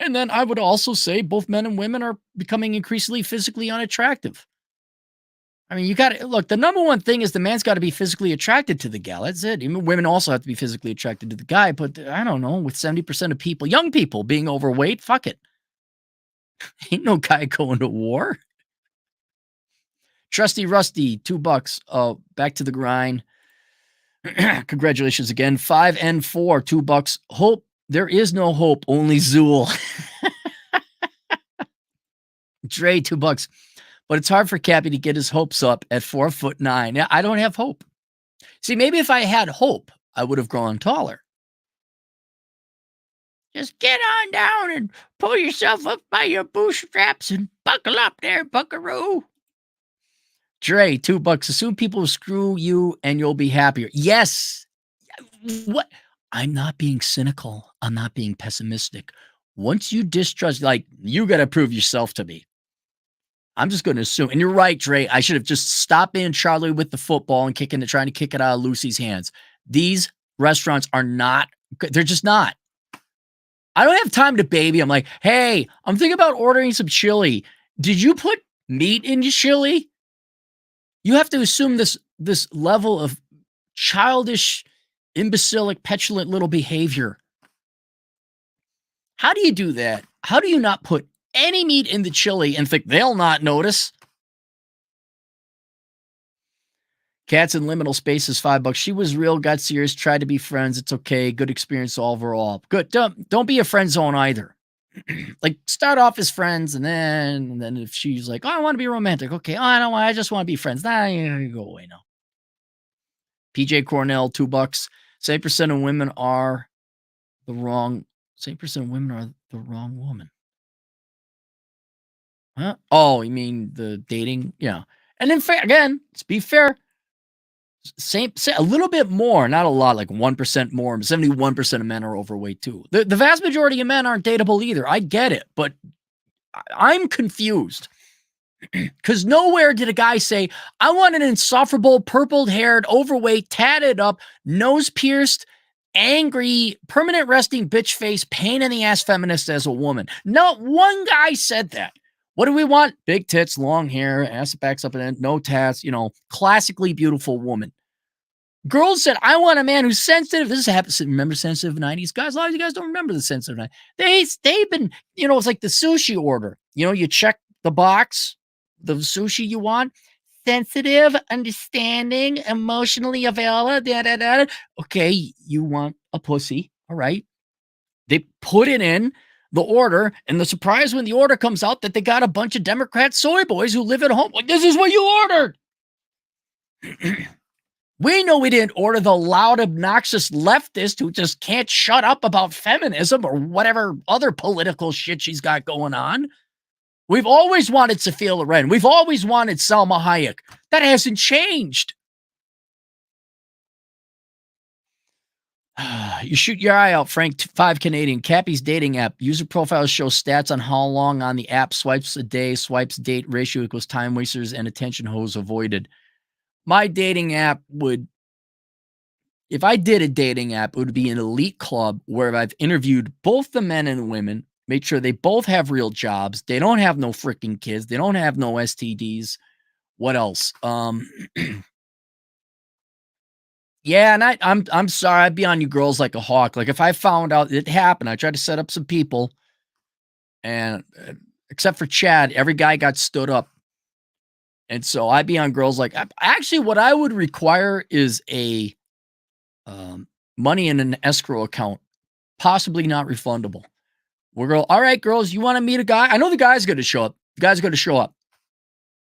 And then I would also say both men and women are becoming increasingly physically unattractive. I mean, you got to look, the number one thing is the man's got to be physically attracted to the gal. That's it. Even women also have to be physically attracted to the guy. But I don't know, with 70% of people, young people being overweight, fuck it. Ain't no guy going to war. Trusty Rusty, $2. Back to the grind. Congratulations again. 5 and 4, $2. Hope. There is no hope, only Zool. Dre, $2. But it's hard for Cappy to get his hopes up at 4'9". Yeah, I don't have hope. See, maybe if I had hope, I would have grown taller. Just get on down and pull yourself up by your bootstraps and buckle up there, buckaroo. Dre, $2. Assume people will screw you and you'll be happier. Yes. What? I'm not being cynical. I'm not being pessimistic. Once you distrust, you got to prove yourself to me. I'm just going to assume. And you're right, Dre. I should have just stopped being Charlie with the football and trying to kick it out of Lucy's hands. These restaurants are not, they're just not. I don't have time to baby. I'm like, hey, I'm thinking about ordering some chili. Did you put meat in your chili? You have to assume this level of childish, imbecilic, petulant little behavior. How do you do that? How do you not put any meat in the chili and think they'll not notice? Cats in liminal space is $5. She was real, got serious, tried to be friends. It's okay. Good experience overall. Good. Don't be a friend zone either. Start off as friends, and then if she's like, oh, I want to be romantic. Okay. Oh, I just want to be friends. Nah, you go away now. PJ Cornell, $2. 7% of women are the wrong. 7% of women are the wrong woman. Huh? Oh, you mean the dating? Yeah. And then again, let's be fair. Same, a little bit more, not a lot, like 1% more. 71% of men are overweight too. The vast majority of men aren't dateable either. I get it, but I'm confused. Because nowhere did a guy say, I want an insufferable, purple-haired, overweight, tatted up, nose pierced, angry, permanent resting bitch face, pain in the ass feminist as a woman. Not one guy said that. What do we want? Big tits, long hair, ass backs up and in, no tats, classically beautiful woman. Girls said, I want a man who's sensitive. This happens. Remember sensitive 90s guys? A lot of you guys don't remember the sensitive 90s. They've been, it's like the sushi order. You check the box, the sushi you want. Sensitive, understanding, emotionally available. Da, da, da. Okay, you want a pussy. All right. They put it in the order, and the surprise when the order comes out that they got a bunch of Democrat soy boys who live at home. Like, this is what you ordered. We know we didn't order the loud, obnoxious leftist who just can't shut up about feminism or whatever other political shit she's got going on. We've always wanted Sophia Loren. We've always wanted Salma Hayek. That hasn't changed. You shoot your eye out, Frank. 5 Canadian. Cappy's dating app. User profiles show stats on how long on the app. Swipes a day. Swipes date ratio equals time wasters and attention hoes avoided. My dating app would, if I did a dating app, it would be an elite club where I've interviewed both the men and the women, made sure they both have real jobs. They don't have no freaking kids. They don't have no STDs. What else? Yeah, and I'm sorry, I'd be on you girls like a hawk. Like if I found out it happened, I tried to set up some people, and except for Chad, every guy got stood up. And so I'd be on girls like, actually, what I would require is a money in an escrow account, possibly not refundable. We're going, all right, girls, you want to meet a guy? I know the guy's going to show up. The guy's going to show up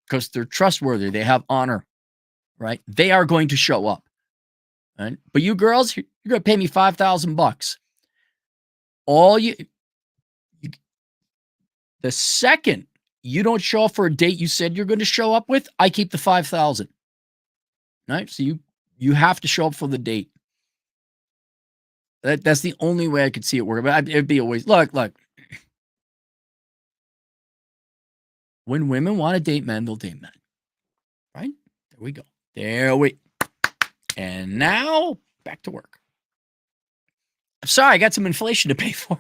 because they're trustworthy. They have honor, right? They are going to show up. Right? But you girls, you're going to pay me $5,000. The second you don't show up for a date you said you're going to show up with, I keep the $5,000. Right? So you have to show up for the date. That's the only way I could see it work. But it'd be always look. When women want to date men, they'll date men. Right? There we go. And now back to work. I'm sorry, I got some inflation to pay for.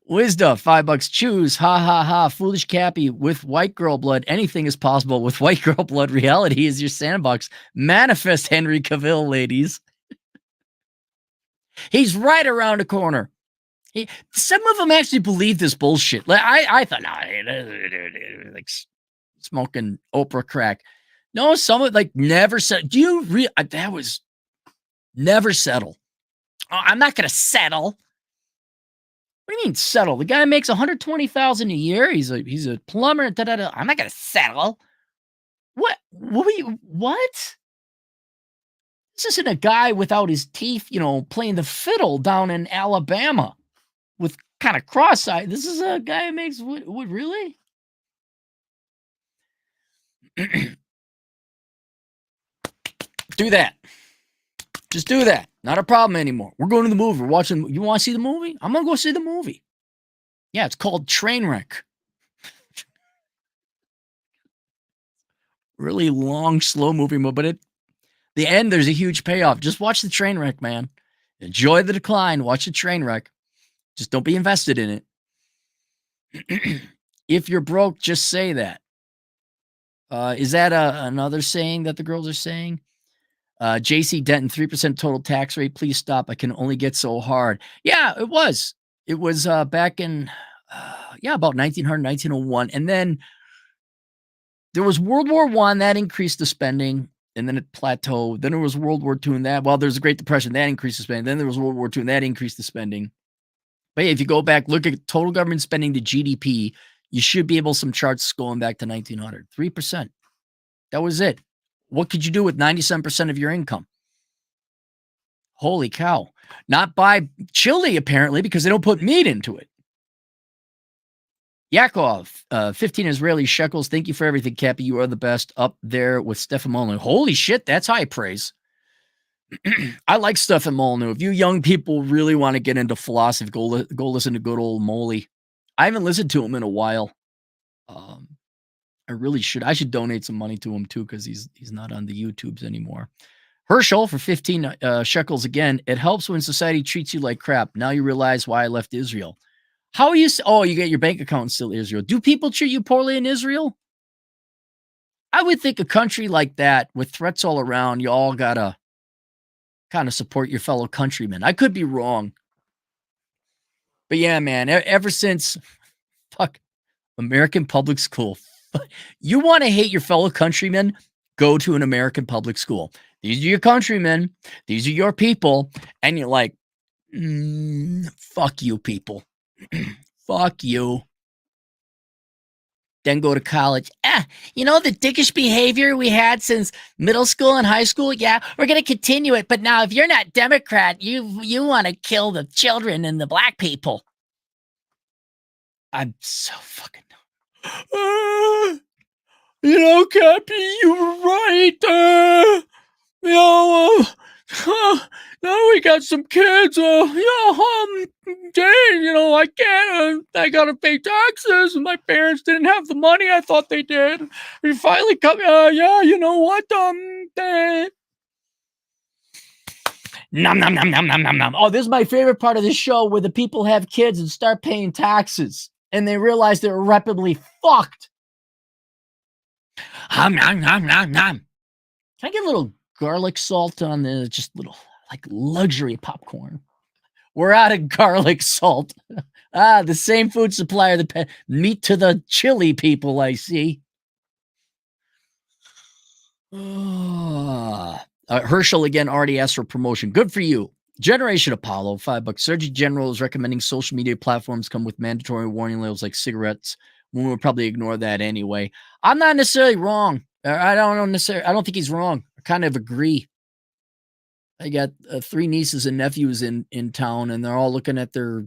Wisdom, $5. Choose. Ha ha ha. Foolish Cappy. With white girl blood, anything is possible. With white girl blood, reality is your sandbox. Manifest Henry Cavill, ladies. He's right around the corner. Some of them actually believe this bullshit. Like I thought, like smoking Oprah crack. No, some of never said. Do you that was never settle. Oh, I'm not going to settle. What do you mean settle? The guy makes $120,000 a year. He's a plumber. Da, da, da. I'm not going to settle. What? What? This isn't a guy without his teeth, playing the fiddle down in Alabama with kind of cross-eyed. This is a guy who makes what really? Do that. Just do that. Not a problem anymore. We're going to the movie. We're watching. You want to see the movie? I'm going to go see the movie. Yeah, it's called Trainwreck. Really long, slow movie, but at the end, there's a huge payoff. Just watch the train wreck, man. Enjoy the decline. Watch the train wreck. Just don't be invested in it. If you're broke, just say that. Is that another saying that the girls are saying? JC Denton, 3% total tax rate. Please stop. I can only get so hard. Yeah, it was. It was back in, about 1900, 1901. And then there was World War I. That increased the spending. And then it plateaued. Then there was World War II and that. Well, there's a Great Depression. That increased the spending. Then there was World War II and that increased the spending. But yeah, if you go back, look at total government spending to GDP, you should be able some charts going back to 1900. 3%. That was it. What could you do with 97% of your income? Holy cow. Not buy chili, apparently, because they don't put meat into it. Yakov, 15 Israeli shekels. Thank you for everything, Cappy. You are the best, up there with Stefan Molyneux. Holy shit, that's high praise. I like Stefan Molyneux. If you young people really want to get into philosophy, go listen to good old Molly. I haven't listened to him in a while. I really should. I should donate some money to him too, because he's not on the YouTubes anymore. Herschel for 15 shekels again. It helps when society treats you like crap. Now you realize why I left Israel. How are you? Oh, you get your bank account still Israel. Do people treat you poorly in Israel? I would think a country like that with threats all around, you all gotta kind of support your fellow countrymen. I could be wrong. But yeah, man, ever since American public school, you want to hate your fellow countrymen, go to an American public school. These are your countrymen. These are your people. And you're like, fuck you people. Fuck you. Then go to college. The dickish behavior we had since middle school and high school, yeah, we're going to continue it. But now if you're not Democrat, you want to kill the children and the black people. I'm so fucking... Cappy, you were right. Now we got some kids. Dang, I can't. I gotta pay taxes. My parents didn't have the money I thought they did. We finally come. Yeah, you know what? Nom nom nom nom nom nom nom. Oh, this is my favorite part of the show, where the people have kids and start paying taxes, and they realize they're irreparably fucked. Nom nom nom nom nom. Can I get a little garlic salt on the just little like luxury popcorn? We're out of garlic salt. The same food supplier that meat to the chili people, I see. Herschel again already asked for promotion. Good for you. Generation Apollo, $5. Surgeon General is recommending social media platforms come with mandatory warning labels like cigarettes. We would probably ignore that anyway. I'm not necessarily wrong. I don't think he's wrong. I kind of agree. I got 3 nieces and nephews in town, and they're all looking at their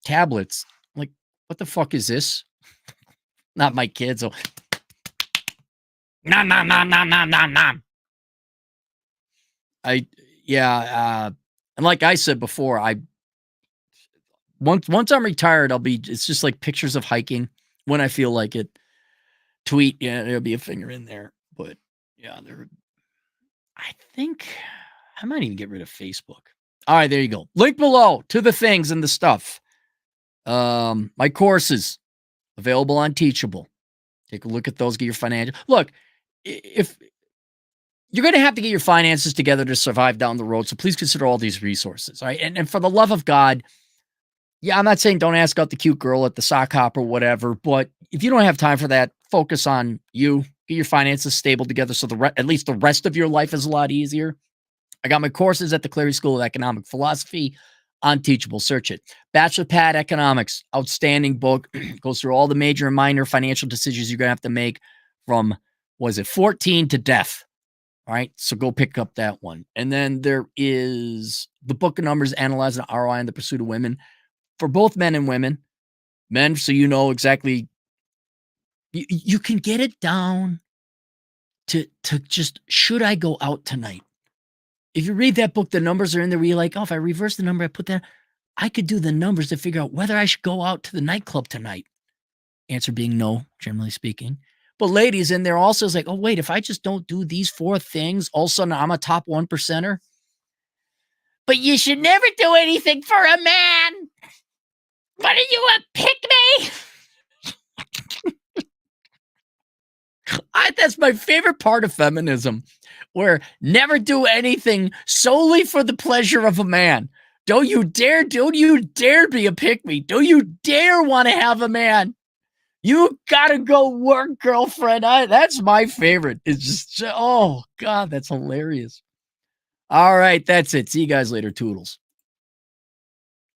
tablets. Like, what the fuck is this? Not my kids. Oh, nom nom nom nom nom nom nom. And like I said before, once I'm retired, it's just like pictures of hiking when I feel like it. Tweet, yeah, there'll be a finger in there. But yeah, I think I might even get rid of Facebook. All right, there you go. Link below to the things and the stuff. My courses available on Teachable. Take a look at those. Get your financial. Look, if you're going to have to get your finances together to survive down the road, so please consider all these resources. All right, and for the love of God, yeah, I'm not saying don't ask out the cute girl at the sock hop or whatever, but if you don't have time for that, focus on you. Get your finances stable together so at least the rest of your life is a lot easier. I got my courses at the Cleary School of Economic Philosophy on Teachable. Search it. Bachelor Pad Economics, outstanding book. Goes through all the major and minor financial decisions you're going to have to make from, 14 to death. All right, so go pick up that one. And then there is the Book of Numbers, Analyzing ROI in the Pursuit of Women, for both men and women. Men, so you know exactly, you can get it down to just, should I go out tonight? If you read that book, the numbers are in there where you're like, oh, if I reverse the number, I put that, I could do the numbers to figure out whether I should go out to the nightclub tonight. Answer being no, generally speaking. But ladies in there also is like, oh, wait, if I just don't do these 4 things, all of a sudden I'm a top 1%er. But you should never do anything for a man. What are you, a pick-me? That's my favorite part of feminism, where never do anything solely for the pleasure of a man. Don't you dare be a pick-me. Don't you dare want to have a man. You gotta go work, girlfriend. That's my favorite. It's just, oh, God, that's hilarious. All right, that's it. See you guys later, Toodles.